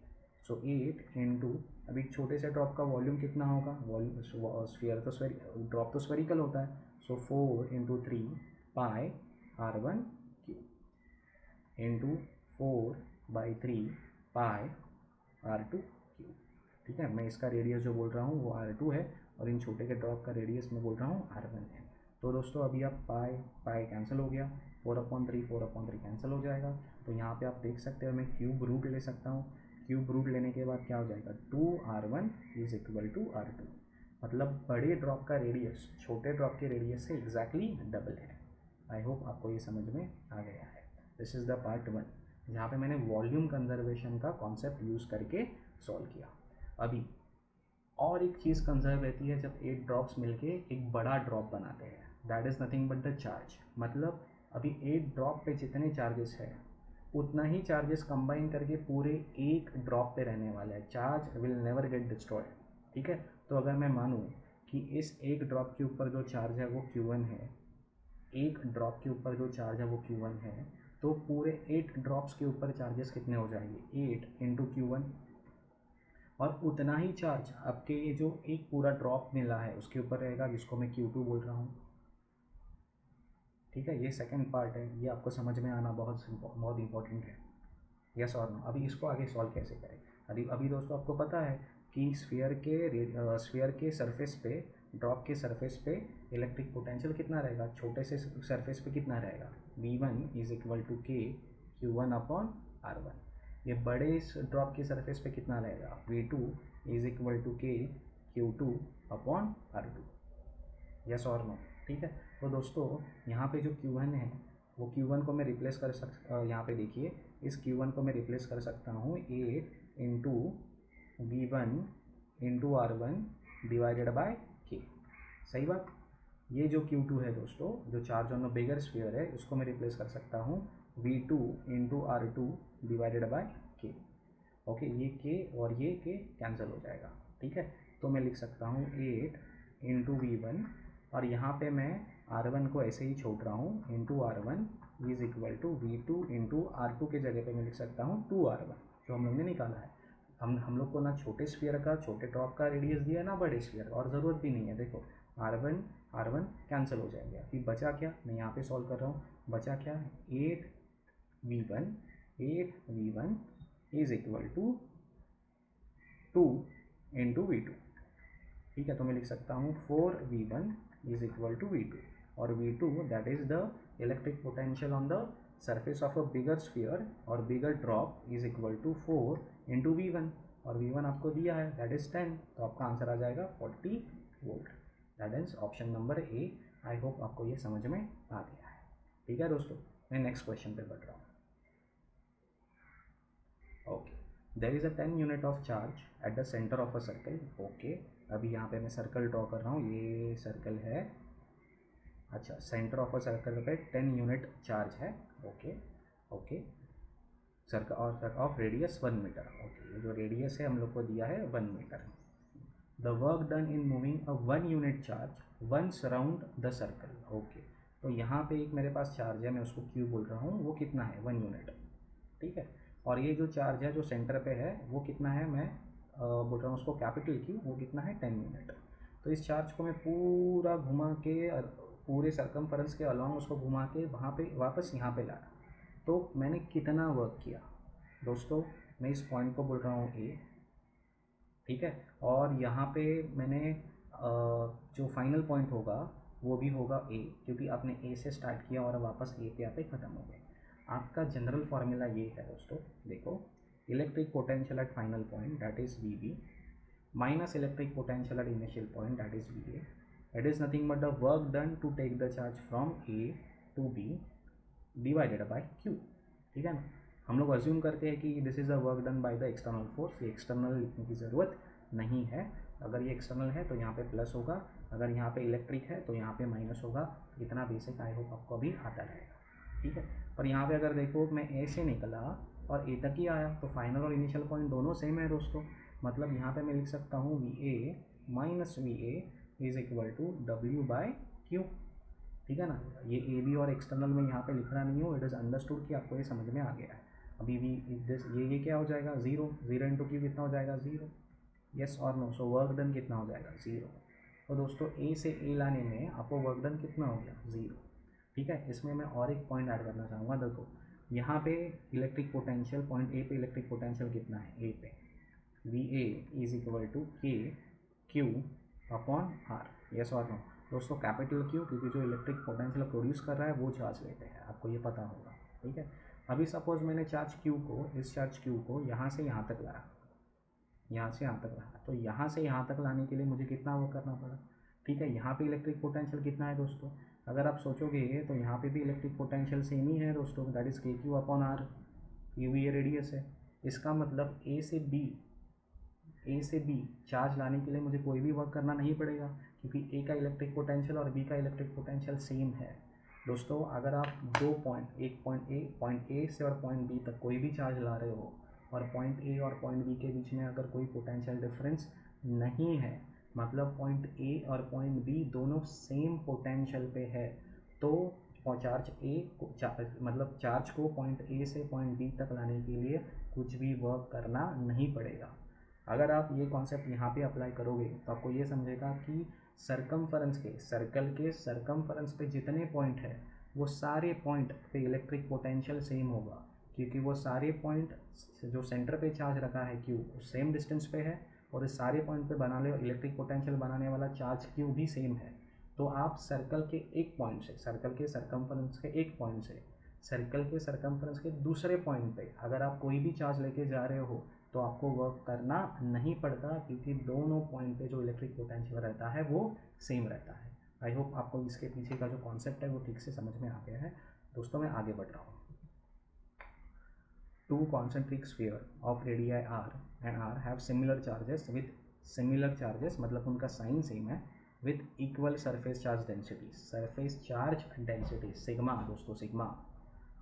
सो 8 इंटू, अभी छोटे से ड्रॉप का वॉल्यूम कितना होगा, वॉल्यूम स्फीयर तो ड्रॉप तो स्फेरिकल होता है, सो 4 इंटू 3 पाई R1 क्यू इंटू 4/3 पाई R2 क्यू। ठीक है, मैं इसका रेडियस जो बोल रहा हूँ वो R2 है और इन छोटे के ड्रॉप का रेडियस मैं बोल रहा हूँ R1 है। तो दोस्तों अभी आप पाई कैंसिल हो गया, 4/3 कैंसिल हो जाएगा। तो यहाँ पे आप देख सकते हो मैं क्यूब रूट ले सकता हूँ। क्यूब रूट लेने के बाद क्या हो जाएगा, 2R1 is equal to R2, मतलब बड़े ड्रॉप का रेडियस छोटे ड्रॉप के रेडियस से एग्जैक्टली डबल है। आई होप आपको ये समझ में आ गया है। दिस इज़ द पार्ट 1, जहाँ पे मैंने वॉल्यूम कंजर्वेशन का कॉन्सेप्ट यूज़ करके सॉल्व किया। अभी और एक चीज़ कंजर्व रहती है जब 8 ड्रॉप्स मिलके एक बड़ा ड्रॉप बनाते हैं, that is nothing but the charge. मतलब अभी 8 ड्रॉप पे जितने चार्जेस है उतना ही चार्जेस कंबाइन करके पूरे एक ड्रॉप पे रहने वाला है। Charge will never get destroyed. ठीक है, तो अगर मैं मानूँ कि इस एक ड्रॉप के ऊपर जो चार्ज है वो Q1 है, एक ड्रॉप के ऊपर जो चार्ज है वो Q1 है, तो पूरे 8 ड्रॉप्स के ऊपर चार्जेस कितने हो जाएंगे, 8 इंटू Q1, और उतना ही चार्ज आपके ये जो एक पूरा ड्रॉप मिला है उसके ऊपर रहेगा, जिसको मैं Q2 बोल रहा हूँ। ठीक है, ये सेकंड पार्ट है, ये आपको समझ में आना बहुत इंपॉर्टेंट है। यस और नो। अभी इसको आगे सॉल्व कैसे करें। अभी दोस्तों आपको पता है कि स्फीयर के सरफेस पे, ड्रॉप के सरफेस पे इलेक्ट्रिक पोटेंशियल कितना रहेगा, छोटे से सरफेस पे कितना रहेगा, V1 is equal to K Q1 upon R1। ये बड़े ड्रॉप के सरफेस पे कितना रहेगा, V2 is equal to K Q2 upon R2। Yes और नो। ठीक है, तो दोस्तों यहाँ पे जो Q1 है वो Q1 को मैं रिप्लेस कर यहाँ पे देखिए, इस Q1 को मैं रिप्लेस कर सकता हूँ 8 into V1 into R1 divided by K। सही बात। ये जो Q2 है दोस्तों, जो charge on the bigger sphere है, उसको मैं रिप्लेस कर सकता हूँ V2 into R2 divided by K। Okay, ये K और ये K कैंसिल हो जाएगा। ठीक है, तो मैं लिख सकता हूँ 8 इंटू V1, और यहाँ पे मैं R1 को ऐसे ही छोड़ रहा हूँ, into R1 is equal to V2 into R2 के जगह पे मैं लिख सकता हूँ 2R1, जो हम लोग ने निकाला है। हम लोग को ना छोटे स्फीयर का, छोटे ड्रॉप का रेडियस दिया है, ना बड़े स्फीयर का, और ज़रूरत भी नहीं है। देखो R1 कैंसिल हो जाएगा, फिर बचा क्या, मैं यहाँ पे सॉल्व कर रहा हूँ, बचा क्या, 8V1 is equal to 2 into V2। ठीक है, तो मैं लिख सकता हूँ 4V1 is equal to V2, और V2 that is the electric potential on the surface of a bigger sphere और bigger drop is equal to 4 into V1, और V1 आपको दिया है दैट इज 10, तो आपका आंसर आ जाएगा 40 volt. That is option number A. I hope आपको ये समझ में आ गया है। ठीक है दोस्तों, मैं नेक्स्ट क्वेश्चन पे बढ़ रहा हूँ। Okay, there is a 10 unit of charge at the centre of a circle. Okay, अभी यहाँ पे मैं सर्कल ड्रॉ कर रहा हूँ, ये सर्कल है। अच्छा, सेंटर ऑफ अ सर्कल पे 10 यूनिट चार्ज है। ओके ओके, सर्कल और ऑफ रेडियस 1 मीटर। ओके, ये जो रेडियस है हम लोग को दिया है 1 metre. The work done in moving a 1 unit charge once around the circle. Okay, तो यहाँ पे एक मेरे पास चार्ज है, मैं उसको क्यू बोल रहा हूँ, वो कितना है 1 यूनिट। ठीक है, और ये जो चार्ज है जो सेंटर पे है वो कितना है, मैं बोल रहा हूँ उसको कैपिटल क्यू, वो कितना है 10 यूनिट। तो इस चार्ज को मैं पूरा घुमा के पूरे सर्कमफरेंस के अलॉन्ग उसको घुमा के वहाँ पे वापस यहाँ पे लाया, तो मैंने कितना वर्क किया दोस्तों। मैं इस पॉइंट को बोल रहा हूँ ए, ठीक है, और यहाँ पे मैंने जो फाइनल पॉइंट होगा वो भी होगा ए, क्योंकि आपने ए से स्टार्ट किया और वापस ए पे आके ख़त्म हो गए। आपका जनरल फार्मूला ये है दोस्तों, देखो, electric potential at final point that is V B minus electric potential at initial point that is V A, it is nothing but the work done to take the charge from A to B divided by Q. ठीक है ना, हम लोग assume करते हैं कि this is the work done by the external force. ये external लिखने की ज़रूरत नहीं है, अगर ये एक्सटर्नल है तो यहाँ पे प्लस होगा, अगर यहाँ पे इलेक्ट्रिक है तो यहाँ पे माइनस होगा। इतना बेसिक आई होप आपको अभी आता रहेगा। ठीक है, पर यहाँ पे अगर देखो मैं ए से निकला और ए तक ही आया, तो फाइनल और इनिशियल पॉइंट दोनों सेम है दोस्तों। मतलब यहाँ पे मैं लिख सकता हूँ V A minus V A is equal to W by Q. ठीक है ना, ये ए बी और एक्सटर्नल में यहाँ पे लिखना नहीं हो, इट इज़ अंडरस्टूड कि आपको ये समझ में आ गया है। अभी भी ये क्या हो जाएगा, ज़ीरो, ज़ीरो इंटू क्यू कितना हो जाएगा, ज़ीरो। यस और नो, सो वर्क डन कितना हो जाएगा, ज़ीरो। तो दोस्तों ए से ए लाने में आपको वर्क डन कितना हो गया, ज़ीरो। ठीक है, इसमें मैं और एक पॉइंट ऐड करना चाहूँगा। देखो यहाँ पे इलेक्ट्रिक पोटेंशियल, पॉइंट ए पे इलेक्ट्रिक पोटेंशियल कितना है, ए पे V A is equal to K Q upon R. Yes और नो दोस्तों, कैपिटल क्यू, क्योंकि जो इलेक्ट्रिक पोटेंशियल प्रोड्यूस कर रहा है वो चार्ज लेते हैं, आपको ये पता होगा। ठीक है, अभी सपोज मैंने चार्ज क्यू को, इस चार्ज क्यू को यहाँ से यहाँ तक लाया, यहाँ से यहाँ तक लाया, तो यहाँ से यहाँ तक लाने के लिए मुझे कितना वो करना पड़ा। ठीक है, यहाँ पे इलेक्ट्रिक पोटेंशियल कितना है दोस्तों, अगर आप सोचोगे तो यहाँ पे भी इलेक्ट्रिक पोटेंशियल सेम ही है दोस्तों, दैट इज़ के क्यू अपॉन आर। यू भी ये रेडियस है, इसका मतलब ए से बी चार्ज लाने के लिए मुझे कोई भी वर्क करना नहीं पड़ेगा, क्योंकि ए का इलेक्ट्रिक पोटेंशियल और बी का इलेक्ट्रिक पोटेंशियल सेम है। दोस्तों अगर आप दो पॉइंट, एक पॉइंट ए से और पॉइंट बी तक कोई भी चार्ज ला रहे हो, और पॉइंट ए और पॉइंट बी के बीच में अगर कोई पोटेंशियल डिफरेंस नहीं है, मतलब पॉइंट ए और पॉइंट बी दोनों सेम पोटेंशियल पे है, तो चार्ज ए को मतलब चार्ज को पॉइंट ए से पॉइंट बी तक लाने के लिए कुछ भी वर्क करना नहीं पड़ेगा। अगर आप ये कॉन्सेप्ट यहाँ पे अप्लाई करोगे तो आपको ये समझेगा कि सरकमफरेंस के, सर्कल के सरकमफरेंस पे जितने पॉइंट है वो सारे पॉइंट पे इलेक्ट्रिक पोटेंशियल सेम होगा, क्योंकि वो सारे पॉइंट जो सेंटर पे चार्ज रखा है क्यू सेम डिस्टेंस पे है, और इस सारे पॉइंट पे बनाने इलेक्ट्रिक पोटेंशियल बनाने वाला चार्ज क्यू भी सेम है। तो आप सर्कल के एक पॉइंट से, सर्कल के सरकमफरेंस के एक पॉइंट से सर्कल के सरकमफरेंस के दूसरे पॉइंट पे अगर आप कोई भी चार्ज लेके जा रहे हो तो आपको वर्क करना नहीं पड़ता, क्योंकि दोनों पॉइंट पे जो इलेक्ट्रिक पोटेंशियल रहता है वो सेम रहता है। आई होप आपको इसके पीछे का जो कॉन्सेप्ट है वो ठीक से समझ में आ गया है। दोस्तों मैं आगे बढ़ रहा हूँ। Two concentric sphere of radii R and R have similar charges with similar charges, मतलब उनका साइन सेम है, with equal surface charge density. Surface charge density sigma दोस्तों, सिग्मा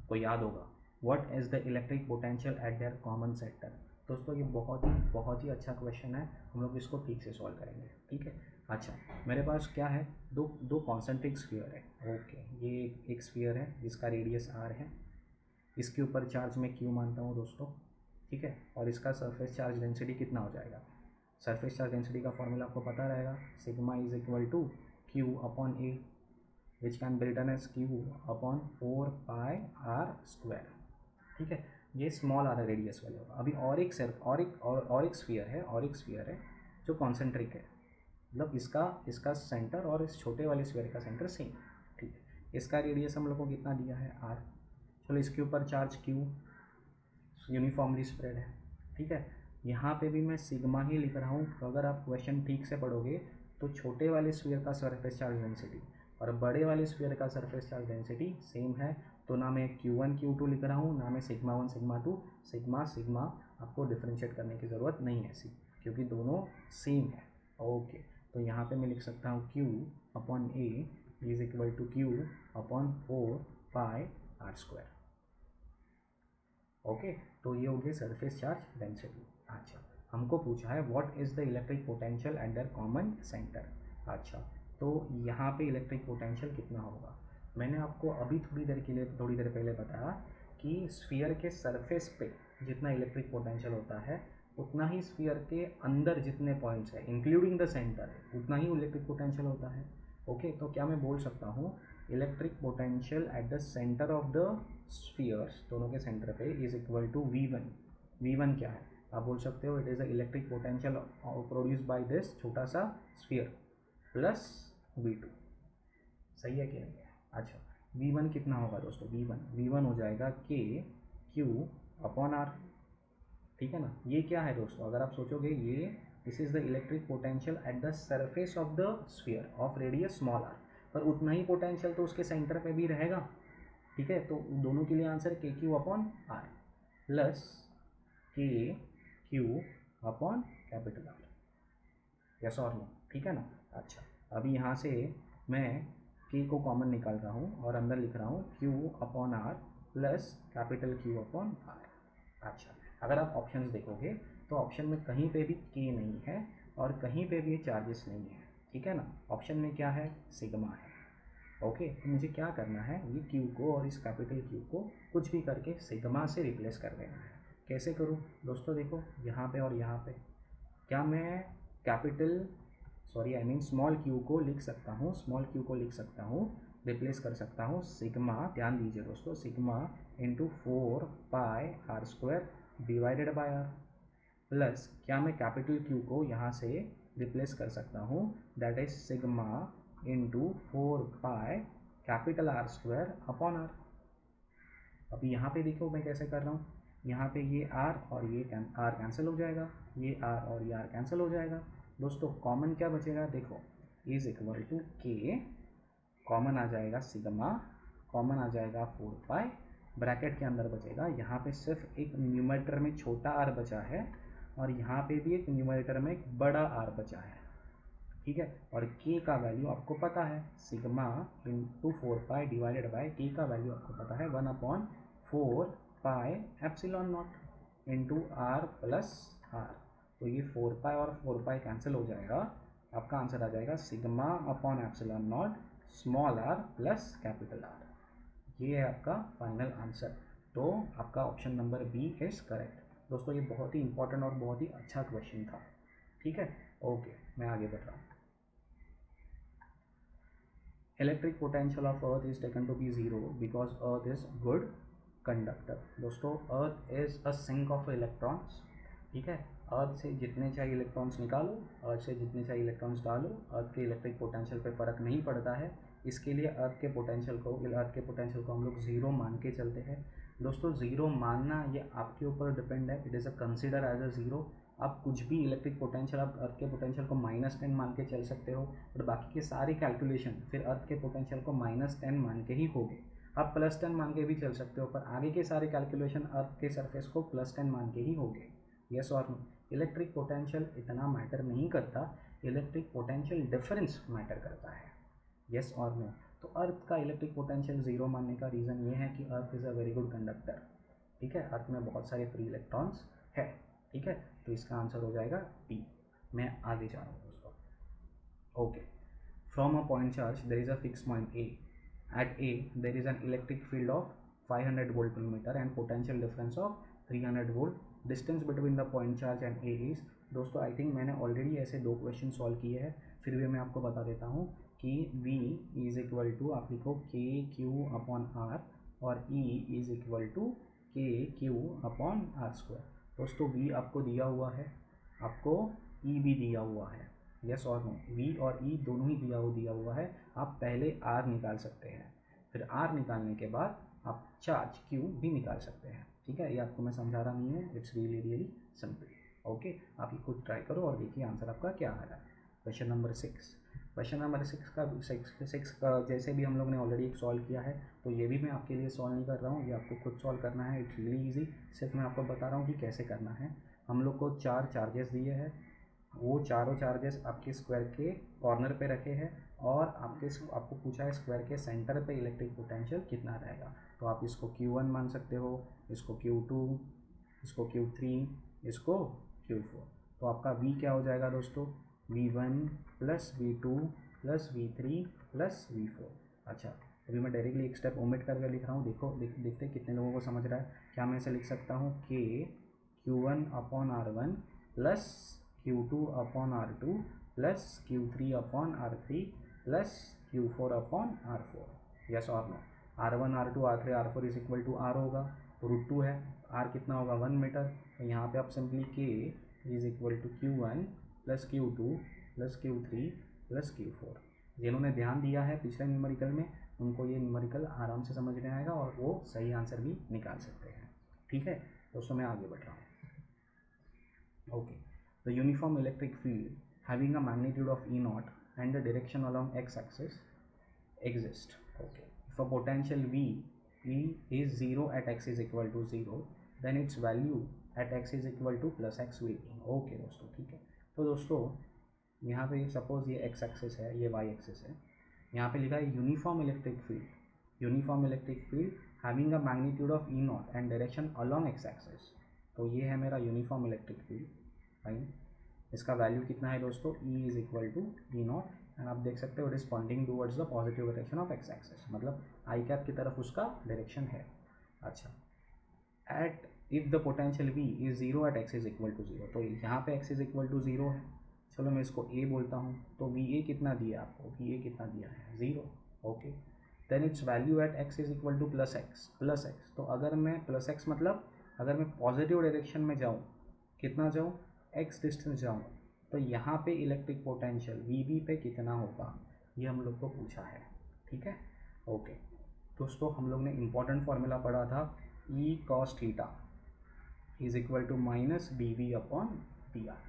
को याद होगा। What is the electric potential at their common sector. दोस्तों ये बहुत ही अच्छा क्वेश्चन है, हम लोग इसको ठीक से सॉल्व करेंगे। ठीक है, अच्छा मेरे पास क्या है, दो कॉन्सेंट्रिक स्फीयर है। ओके, ये एक स्फीयर है जिसका रेडियस आर है, इसके ऊपर चार्ज मैं क्यू मानता हूँ दोस्तों। ठीक है, और इसका सरफेस चार्ज डेंसिटी कितना हो जाएगा, सरफेस चार्ज डेंसिटी का फॉर्मूला आपको पता रहेगा, sigma is equal to Q upon A, which can be written as Q upon 4 pi R square. ठीक है, ये स्मॉल आर रेडियस वाले होगा। अभी और एक स्फीयर है जो कॉन्सेंट्रिक है, मतलब इसका सेंटर और इस छोटे वाले स्फीयर का सेंटर सेम। ठीक है, इसका रेडियस हम लोग को कितना दिया है, आर। चलो इसके ऊपर चार्ज क्यू यूनिफॉर्मली स्प्रेड है। ठीक है, यहाँ पे भी मैं सिग्मा ही लिख रहा हूँ, तो अगर आप क्वेश्चन ठीक से पढ़ोगे तो छोटे वाले स्फीयर का सरफेस चार्ज डेंसिटी और बड़े वाले स्फीयर का सरफेस चार्ज डेंसिटी सेम है, तो ना मैं Q1 Q2 लिख रहा हूँ, ना मैं सिग्मा 1 सिग्मा 2, सिग्मा सिग्मा आपको डिफ्रेंशिएट करने की ज़रूरत नहीं है ऐसी, क्योंकि दोनों सेम है। ओके, तो यहाँ पे मैं लिख सकता हूँ Q upon A is equal to Q upon 4πr²। Okay, तो ये हो गया सरफेस चार्ज डेंसिटी। अच्छा, हमको पूछा है what is the electric potential at the common centre. अच्छा, तो यहाँ पे इलेक्ट्रिक पोटेंशियल कितना होगा, मैंने आपको अभी थोड़ी देर पहले बताया कि स्फीयर के सरफेस पे जितना इलेक्ट्रिक पोटेंशियल होता है उतना ही स्फीयर के अंदर जितने पॉइंट्स है इंक्लूडिंग द सेंटर उतना ही इलेक्ट्रिक पोटेंशियल होता है। ओके, तो क्या मैं बोल सकता हूँ electric potential at the centre of the spheres, दोनों के सेंटर पे, is equal to V1। V1 क्या है, आप बोल सकते हो it is the electric potential produce by this छोटा सा स्फीयर प्लस V2। सही है कि नहीं है। अच्छा, V1 कितना होगा दोस्तों, V1 हो जाएगा KQ अपॉन R। ठीक है ना, ये क्या है दोस्तों, अगर आप सोचोगे ये this is the electric potential at the surface of the sphere of radius small r, पर उतना ही पोटेंशियल तो उसके सेंटर पे भी रहेगा। ठीक है, तो दोनों के लिए answer KQ upon R plus KQ upon capital R। Yes और नो, ठीक है ना। अच्छा, अभी यहाँ से मैं K को कॉमन निकाल रहा हूँ और अंदर लिख रहा हूँ Q upon R plus capital Q upon R। अच्छा, अगर आप ऑप्शंस देखोगे तो ऑप्शन में कहीं पे भी K नहीं है और कहीं पे भी चार्जेस नहीं है। ठीक है ना, ऑप्शन में क्या है, सिग्मा है। ओके, तो मुझे क्या करना है, ये Q को और इस कैपिटल Q को कुछ भी करके सिग्मा से रिप्लेस कर देना है। कैसे करूँ दोस्तों, देखो यहाँ पे और यहाँ पे, क्या मैं कैपिटल स्मॉल q को लिख सकता हूँ, रिप्लेस कर सकता हूँ सिग्मा, ध्यान दीजिए दोस्तों, sigma into 4πr² divided by r, plus क्या मैं कैपिटल Q को यहाँ से रिप्लेस कर सकता हूँ, that is sigma into 4π capital R² upon r। अभी यहाँ पे देखो मैं कैसे कर रहा हूँ, यहाँ पे ये r और ये r कैंसिल हो जाएगा, ये r और ये r कैंसिल हो जाएगा। दोस्तों कॉमन क्या बचेगा, देखो is equal to K, common आ जाएगा सिग्मा, कॉमन आ जाएगा 4π, ब्रैकेट के अंदर बचेगा, यहाँ पे सिर्फ एक न्यूमरेटर में छोटा r बचा है और यहाँ पे भी एक न्यूमरेटर में एक बड़ा r बचा है। ठीक है, और K का वैल्यू आपको पता है, sigma into 4π divided by K का वैल्यू आपको पता है 1/4π epsilon naught into R plus R। तो ये 4π और 4π कैंसिल हो जाएगा, आपका आंसर आ जाएगा sigma upon epsilon nought small r plus capital R। ये है आपका फाइनल आंसर। तो आपका option number B is correct. दोस्तों ये बहुत ही इंपॉर्टेंट और बहुत ही अच्छा क्वेश्चन था। ठीक है, ओके, मैं आगे बढ़ रहा हूँ। Electric potential of earth is taken to be 0 because earth is good conductor. दोस्तों earth is a sink of electrons. ठीक है, अर्थ से जितने चाहिए इलेक्ट्रॉन्स निकालो, अर्थ से जितने चाहिए इलेक्ट्रॉन्स डालो, अर्थ के इलेक्ट्रिक पोटेंशियल पे फ़र्क नहीं पड़ता है। इसके लिए अर्थ के पोटेंशियल को हम लोग ज़ीरो मान के चलते हैं। दोस्तों ज़ीरो मानना ये आपके ऊपर डिपेंड है, it is a consider as a zero. आप कुछ भी इलेक्ट्रिक पोटेंशियल, आप अर्थ के पोटेंशियल को -10 मान के चल सकते हो, और बाकी के सारे कैलकुलेशन फिर अर्थ के पोटेंशियल को -10 मान के ही होगे। आप +10 मान के भी चल सकते हो, पर आगे के सारे कैलकुलेशन अर्थ के सरफेस को +10 मान के ही होंगे। यस और नो, इलेक्ट्रिक पोटेंशियल इतना मैटर नहीं करता, इलेक्ट्रिक पोटेंशियल डिफरेंस मैटर करता है। यस और नो, तो अर्थ का इलेक्ट्रिक पोटेंशियल ज़ीरो मानने का रीज़न ये है कि earth is a very good conductor. ठीक है, अर्थ में बहुत सारे फ्री इलेक्ट्रॉन्स है। ठीक है, तो इसका आंसर हो जाएगा डी। मैं आगे जा रहा हूँ दोस्तों। Okay, from a point charge there is a fix point A, at A there is an electric field of 500 volt per metre and potential difference of 300 volt, distance between the point charge and A is. दोस्तों I think मैंने already ऐसे 2 question solve किए हैं, फिर भी मैं आपको बता देता हूँ कि V इज इक्वल टू आप लिखो KQ अपॉन R और E is equal to KQ upon R²। दोस्तों V आपको दिया हुआ है, आपको E भी दिया हुआ है। यस और नो, V और E दोनों ही दिया हुआ है। आप पहले R निकाल सकते हैं, फिर R निकालने के बाद आप चार्ज Q भी निकाल सकते हैं। ठीक है, ये आपको मैं समझा रहा नहीं है, इट्स रियली सिंपल। ओके, आप ये खुद ट्राई करो और देखिए आंसर आपका क्या आ रहा है। क्वेश्चन नंबर 6, क्वेश्चन नंबर 6 का जैसे भी हम लोग ने ऑलरेडी एक सॉल्व किया है, तो ये भी मैं आपके लिए सॉल्व नहीं कर रहा हूँ, ये आपको खुद सॉल्व करना है। इट्स रियली ईजी, सिर्फ मैं आपको बता रहा हूँ कि कैसे करना है। हम लोग को 4 चार्जेस दिए हैं, वो चारों चार्जेस आपके स्क्वायर के कॉर्नर पे रखे हैं और आपको पूछा है स्क्वायर के सेंटर पे इलेक्ट्रिक पोटेंशियल कितना रहेगा। तो आप इसको Q1 मान सकते हो, इसको Q2, इसको Q3, इसको Q4। तो आपका V क्या हो जाएगा दोस्तों, V1 plus V2 plus V3 plus V4। अच्छा, अभी मैं डायरेक्टली एक स्टेप ओमिट करके लिख रहा हूँ। देखते कितने लोगों को समझ रहा है। क्या मैं इसे लिख सकता हूँ कि Q1 upon R1 plus Q2 upon R2 plus Q3 upon R3 plus Q4 upon R4, yes और no. R1 R2 R3 R4 is equal to R होगा, √2 है, R कितना होगा 1 मीटर। तो यहाँ पे आप simply K is equal to Q1 plus Q2 plus Q3 plus Q4। जिन्होंने ध्यान दिया है पिछले न्यूमेरिकल में, उनको ये न्यूमेरिकल आराम से समझ में आएगा और वो सही आंसर भी निकाल सकते हैं। ठीक है दोस्तों, मैं आगे बढ़ रहा हूँ। Okay, the uniform electric field having a magnitude of E naught and the direction along x axis exist. Okay, if a potential V is 0 at x is equal to 0, then its value at x is equal to plus x will be. Okay दोस्तों, ठीक है। तो दोस्तों यहाँ पे suppose ये x axis है, ये y एक्सिस है, यहाँ पे लिखा है uniform electric field, uniform electric field having a magnitude of E nought and direction along x axis. तो ये है मेरा यूनिफॉर्म इलेक्ट्रिक फील्ड, फाइन। इसका वैल्यू कितना है दोस्तों, E is equal to E nought, and आप देख सकते हो it is pointing towards the positive direction of x axis, मतलब आई कैप की तरफ उसका डायरेक्शन है। अच्छा, at if the potential V is 0 at x is equal to 0, तो यहाँ पे x इज इक्वल टू 0 है, चलो मैं इसको A बोलता हूँ। तो VA कितना दिया आपको, VA कितना दिया है 0। Okay, then its value at x is equal to plus X. तो अगर मैं प्लस एक्स मतलब अगर मैं पॉजिटिव डायरेक्शन में जाऊँ, कितना जाऊँ, x डिस्टेंस जाऊँ, तो यहाँ पे इलेक्ट्रिक पोटेंशियल VB पे कितना होगा, ये हम लोग को पूछा है। ठीक है, ओके दोस्तों, हम लोग ने इम्पॉर्टेंट फॉर्मूला पढ़ा था, E cos theta is equal to minus DV upon DR,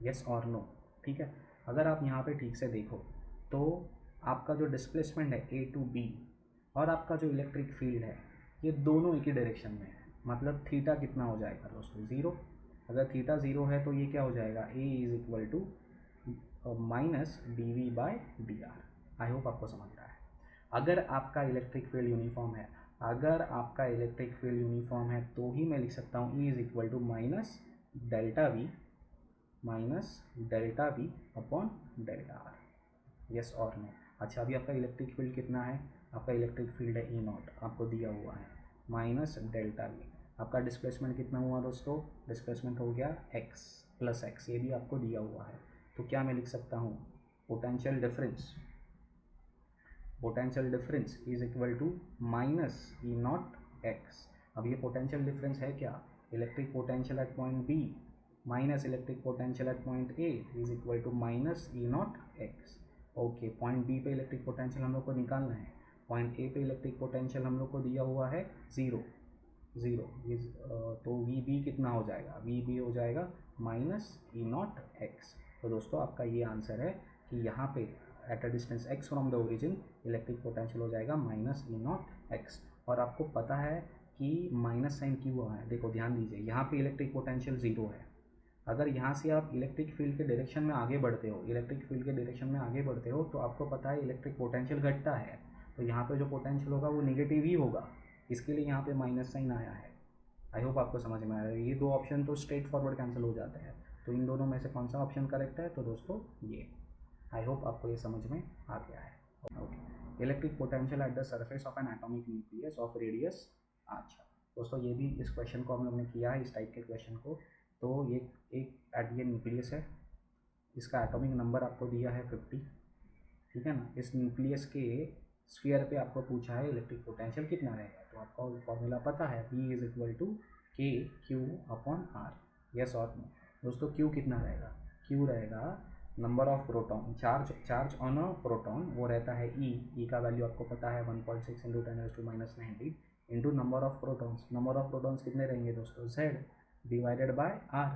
yes और नो। ठीक है, अगर आप यहाँ पे ठीक से देखो तो आपका जो डिस्प्लेसमेंट है A टू B और आपका जो इलेक्ट्रिक फील्ड है, ये दोनों एक ही डायरेक्शन में है, मतलब थीटा कितना हो जाएगा दोस्तों 0। अगर थीटा 0 है तो ये क्या हो जाएगा, A is equal to minus DV by DR। I hope आपको समझ रहा है। अगर आपका इलेक्ट्रिक फील्ड यूनिफॉर्म है, अगर आपका इलेक्ट्रिक फील्ड यूनिफॉर्म है तो ही मैं लिख सकता हूँ E is equal to minus delta V upon delta R, yes और नो। अच्छा, अभी आपका इलेक्ट्रिक फील्ड कितना है, आपका इलेक्ट्रिक फील्ड है E नॉट, आपको दिया हुआ है माइनस डेल्टा V। आपका डिस्प्लेसमेंट कितना हुआ दोस्तों, डिस्प्लेसमेंट हो गया x प्लस एक्स, ये भी आपको दिया हुआ है। तो क्या मैं लिख सकता हूँ, potential difference is equal to minus E nought X. अब ये पोटेंशियल डिफरेंस है क्या, electric potential at point B minus electric potential at point A is equal to minus E nought X. Okay, point B पे electric potential हम लोग को निकालना है, पॉइंट A पे इलेक्ट्रिक पोटेंशियल हम लोग को दिया हुआ है 0 इज, तो VB कितना हो जाएगा, VB हो जाएगा माइनस E नॉट एक्स। तो दोस्तों आपका ये आंसर है कि यहाँ पे eight a distance x from the origin electric potential हो जाएगा माइनस E नॉट एक्स। और आपको पता है कि माइनस साइन क्यों हुआ है, देखो ध्यान दीजिए, यहाँ पे इलेक्ट्रिक पोटेंशियल 0 है। अगर यहाँ से आप इलेक्ट्रिक फील्ड के डायरेक्शन में आगे बढ़ते हो, तो आपको पता है इलेक्ट्रिक पोटेंशियल घटता है, तो यहाँ पे जो पोटेंशियल होगा वो निगेटिव ही होगा, इसके लिए यहाँ पे माइनस साइन आया है। आई होप आपको समझ में आया है। ये दो ऑप्शन तो स्ट्रेट फॉरवर्ड कैंसिल हो जाते हैं, तो इन दोनों में से कौन सा ऑप्शन करेक्ट है, तो दोस्तों ये। आई होप आपको ये समझ में आ गया है। Okay, electric potential at the surface of N atomic nucleus of radius. अच्छा दोस्तों, ये भी इस क्वेश्चन को हम लोग ने किया है, इस टाइप के क्वेश्चन को। तो ये एक ये न्यूक्लियस है, इसका एटॉमिक नंबर आपको दिया है 50, ठीक है ना। इस न्यूक्लियस के स्फीयर पे आपको पूछा है इलेक्ट्रिक पोटेंशियल कितना रहेगा, तो आपको फॉर्मूला पता है, V is equal to KQ upon R, yes और नो। दोस्तों Q कितना रहेगा, Q रहेगा number of proton, charge on a proton, वो रहता है E का वैल्यू आपको पता है 1.6 into 10⁻⁻⁹ into number of protons कितने रहेंगे दोस्तों, Z डिवाइडेड बाय R,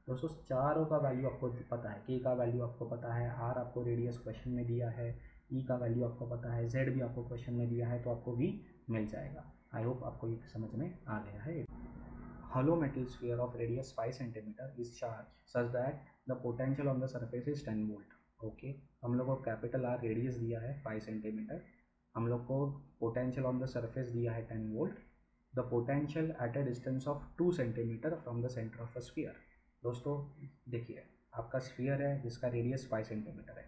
दोस्तों चारों का वैल्यू आपको पता है, के का वैल्यू आपको पता है, आर आपको रेडियस क्वेश्चन में दिया है, ई का वैल्यू आपको पता है, जेड भी आपको क्वेश्चन में दिया है, तो आपको वी मिल जाएगा। आई होप आपको ये समझ में आ गया है। Hollow metal sphere of radius 5 cm is charged such that the potential on the surface is 10 volt. Okay, हम लोग को कैपिटल आर रेडियस दिया है 5 सेंटीमीटर, हम लोग को पोटेंशियल ऑन द सरफेस दिया है 10 volt. The potential at a distance of 2 centimetre from the centre of a sphere. दोस्तों देखिए, आपका स्फीयर है जिसका रेडियस 5 सेंटीमीटर है,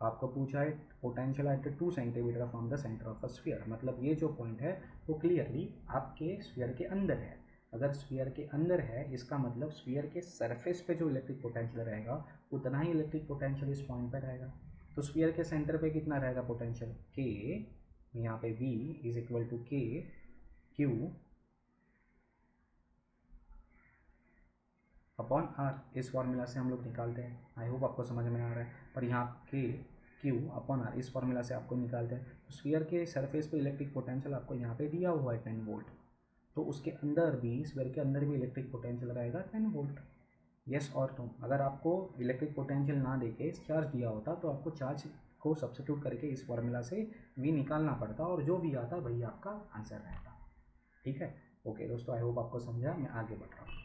आपको पूछा है potential at 2 centimetre from the centre of a sphere, मतलब ये जो पॉइंट है वो क्लियरली आपके स्फीयर के अंदर है। अगर स्फीयर के अंदर है इसका मतलब स्फीयर के सरफेस पे जो इलेक्ट्रिक पोटेंशियल रहेगा उतना ही इलेक्ट्रिक पोटेंशियल इस पॉइंट पर रहेगा। तो स्फीयर के सेंटर पे कितना रहेगा पोटेंशियल, के, यहाँ पे V is equal to K Q upon are. इस फॉर्मूला से हम लोग निकालते हैं, आई होप आपको समझ में आ रहा है। पर यहाँ के क्यू अपॉन आर इस फॉर्मूला से आपको निकालते हैं। तो स्फीयर के सरफेस पे इलेक्ट्रिक पोटेंशियल आपको यहाँ पे दिया हुआ है 10 वोल्ट, तो उसके अंदर भी स्फीयर के अंदर भी इलेक्ट्रिक पोटेंशियल रहेगा 10 वोल्ट। यस और नो। अगर आपको इलेक्ट्रिक पोटेंशियल ना देके चार्ज दिया होता तो आपको चार्ज को सब्स्टिट्यूट करके इस फॉर्मूला से वी निकालना पड़ता और जो भी आता वही आपका आंसर रहता। ठीक है, ओके दोस्तों, आई होप आपको समझा। मैं आगे बढ़ रहा हूँ।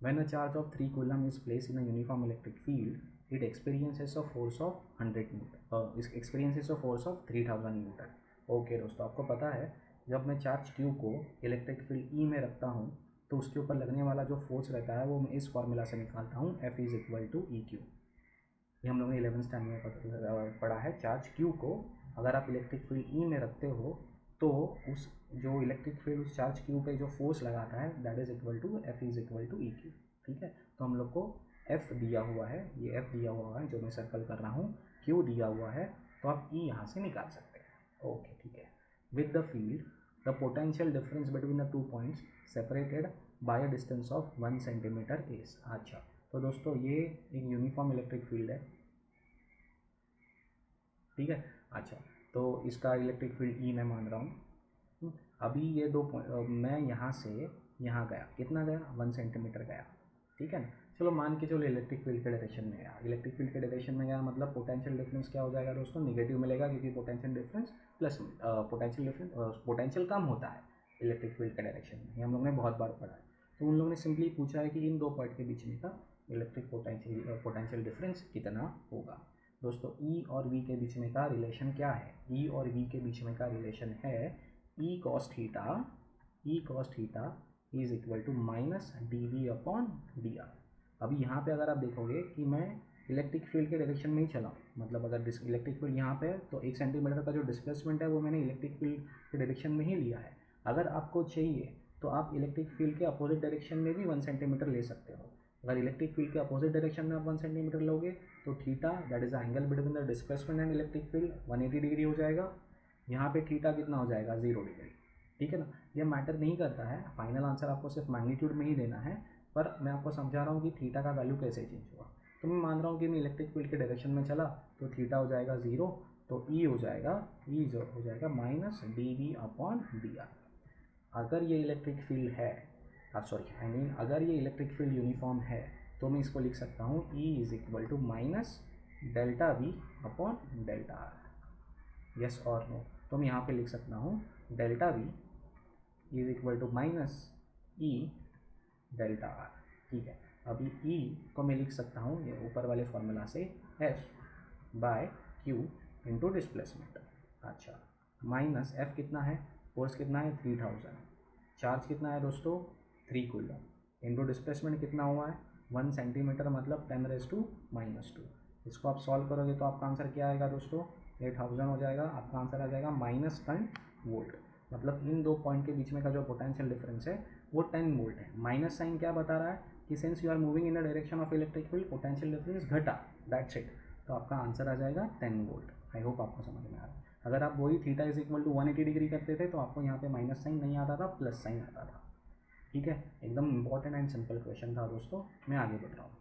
When a charge of 3 coulomb is placed in a uniform electric field, it experiences a force of 100 Newton. Experiences a force of 3000 Newton. Okay दोस्तों, आपको पता है जब मैं चार्ज Q को इलेक्ट्रिक फील्ड E में रखता हूँ तो उसके ऊपर लगने वाला जो फोर्स रहता है वो मैं इस फॉर्मूला से निकालता हूँ, F is equal to E Q. ये हम लोगों ने 11th स्टैंडर्ड में पढ़ा है। चार्ज Q को अगर आप इलेक्ट्रिक फील्ड E में रखते हो तो उस जो इलेक्ट्रिक फील्ड उस चार्ज Q पे जो फोर्स लगाता है that is equal to F is equal to E Q. ठीक है, तो हम लोग को F दिया हुआ है, ये F दिया हुआ है जो मैं सर्कल कर रहा हूँ, Q दिया हुआ है, तो आप E यहाँ से निकाल सकते हैं। ओके ठीक है। With the field the potential difference between the 2 points separated by a distance of 1 centimetre is. अच्छा, तो दोस्तों ये एक यूनिफॉर्म इलेक्ट्रिक फील्ड है, ठीक है। अच्छा, तो इसका इलेक्ट्रिक फील्ड ई मैं मान रहा हूँ। अभी ये मैं यहाँ से यहाँ गया, कितना गया 1 सेंटीमीटर गया, ठीक है ना। चलो मान के चलो इलेक्ट्रिक फील्ड के डायरेक्शन में गया, इलेक्ट्रिक फील्ड के डायरेक्शन में गया मतलब पोटेंशियल डिफरेंस क्या हो जाएगा दोस्तों, निगेटिव मिलेगा, क्योंकि पोटेंशियल डिफरेंस प्लस पोटेंशियल कम होता है इलेक्ट्रिक फील्ड के डायरेक्शन में, ये हम लोग ने बहुत बार पढ़ा है। तो उन लोगों ने सिंपली पूछा है कि इन दो पॉइंट के बीच में का इलेक्ट्रिक पोटेंशियल डिफरेंस कितना होगा। दोस्तों ई और वी के बीच में का रिलेशन क्या है, ई और वी के बीच में का रिलेशन है E cos theta is equal to minus D V upon D R. अभी यहाँ पे अगर आप देखोगे कि मैं इलेक्ट्रिक फील्ड के डायरेक्शन में ही चला हूँ, मतलब अगर इलेक्ट्रिक फील्ड यहाँ पे है तो 1 सेंटीमीटर का जो डिस्प्लेसमेंट है वो मैंने इलेक्ट्रिक फील्ड के डायरेक्शन में ही लिया है। अगर आपको चाहिए तो आप इलेक्ट्रिक फील्ड के अपोजिट डायरेक्शन में भी 1 सेंटीमीटर ले सकते हो। अगर इलेक्ट्रिक फील्ड के अपोजिट डायरेक्शन में आप 1 सेंटीमीटर लोगे तो theta that is the angle between the displacement and electric field 180 degree हो जाएगा। यहाँ पे थीटा कितना हो जाएगा 0 डिग्री, ठीक है ना। ये मैटर नहीं करता है, फाइनल आंसर आपको सिर्फ मैग्नीट्यूड में ही देना है, पर मैं आपको समझा रहा हूँ कि थीटा का वैल्यू कैसे चेंज हुआ। तो मैं मान रहा हूँ कि मैं इलेक्ट्रिक फील्ड के डायरेक्शन में चला तो थीटा हो जाएगा 0, तो ई हो जाएगा minus D V upon D R. अगर ये इलेक्ट्रिक फील्ड है अगर ये इलेक्ट्रिक फील्ड यूनिफॉर्म है तो मैं इसको लिख सकता हूँ E is equal to minus delta V upon delta R. Yes और नो। तो मैं यहाँ पे लिख सकता हूँ delta V is equal to minus E delta R, ठीक है। अभी ई को मैं लिख सकता हूँ ये ऊपर वाले फॉर्मूला से F by Q into displacement. अच्छा, माइनस एफ कितना है, फोर्स कितना है 3000, चार्ज कितना है दोस्तों 3 कूलम, इंटू डिस्प्लेसमेंट कितना हुआ है 1 सेंटीमीटर मतलब 10⁻⁻²। इसको आप सॉल्व करोगे तो आपका आंसर क्या आएगा दोस्तों 8000 हो जाएगा। आपका आंसर आ जाएगा -10 वोल्ट। मतलब इन दो पॉइंट के बीच में का जो पोटेंशियल डिफरेंस है वो 10 वोल्ट है। माइनस साइन क्या बता रहा है कि since you are moving in the direction of electric field potential difference घटा, दैट्स इट। तो आपका आंसर आ जाएगा 10 वोल्ट। आई होप आपको समझ में आ रहा है। अगर आप वही theta is equal to 180 degree करते थे तो आपको यहाँ पे माइनस साइन नहीं आता था, प्लस साइन आता था, ठीक है। एकदम इंपॉर्टेंट एंड सिंपल क्वेश्चन था दोस्तों। मैं आगे बढ़ रहा हूँ।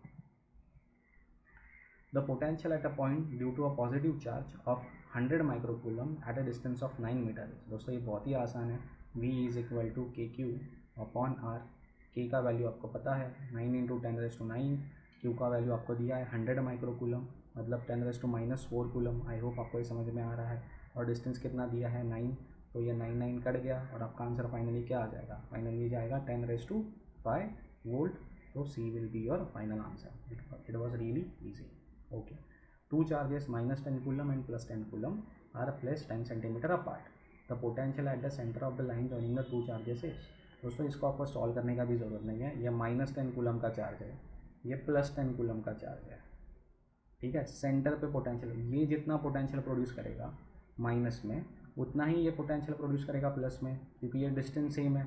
The potential at a point due to a positive charge of 100 microcoulomb at a distance of 9 metre. दोस्तों ये बहुत ही आसान है। V is equal to K Q upon R. K का वैल्यू आपको पता है 9 × 10⁻⁹, क्यू का वैल्यू आपको दिया है 100 माइक्रो कूलम, मतलब 10⁻⁻4 कूलम। आई होप आपको ये समझ में आ रहा है। और डिस्टेंस कितना दिया है 9, तो ये 9 कट गया और आपका आंसर फाइनली क्या आ जाएगा, फाइनली जाएगा 10⁵ वोल्ट। तो C will be your final answer. It was really easy. Okay, 2 charges -10 coulomb and +10 coulomb are placed 10 centimetre apart. The potential at the centre of the line joining the 2 charges is. दोस्तों इसको आपको solve करने का भी ज़रूरत नहीं है। ये -10 कूलम का चार्ज है, ये +10 कूलम का चार्ज है, ठीक है। सेंटर पे पोटेंशियल, ये जितना पोटेंशियल प्रोड्यूस करेगा माइनस में, उतना ही ये पोटेंशियल प्रोड्यूस करेगा प्लस में, क्योंकि ये डिस्टेंस सेम है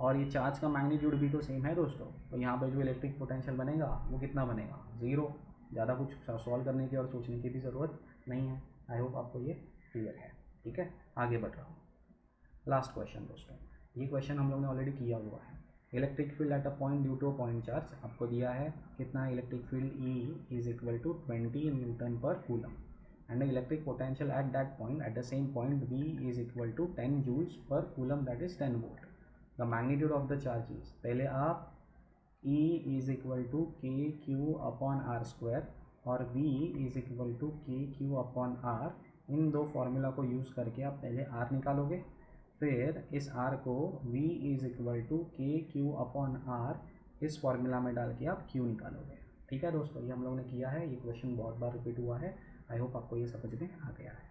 और ये चार्ज का मैग्नीट्यूड भी तो सेम है दोस्तों। तो यहाँ पे जो इलेक्ट्रिक पोटेंशियल बनेगा वो कितना बनेगा, 0। ज़्यादा कुछ सॉल्व करने की और सोचने की भी ज़रूरत नहीं है। आई होप आपको ये क्लियर है, ठीक है। आगे बढ़ रहा हूँ, लास्ट क्वेश्चन दोस्तों। ये क्वेश्चन हम लोग ने ऑलरेडी किया हुआ है। Electric field at a point due to a point charge आपको दिया है कितना, electric field E is equal to 20 newton per coulomb and electric potential at that point, at the same point V is equal to 10 joules per coulomb, that is 10 volt. The magnitude of the charges, पहले आप E is equal to K Q upon R square और V is equal to K Q upon are, इन दो formula को use करके आप पहले R निकालोगे, फिर इस R को V is equal to K Q upon are इस फार्मूला में डाल के आप Q निकालोगे, ठीक है दोस्तों। ये हम लोग ने किया है, ये क्वेश्चन बहुत बार रिपीट हुआ है। आई होप आपको ये समझ में आ गया है।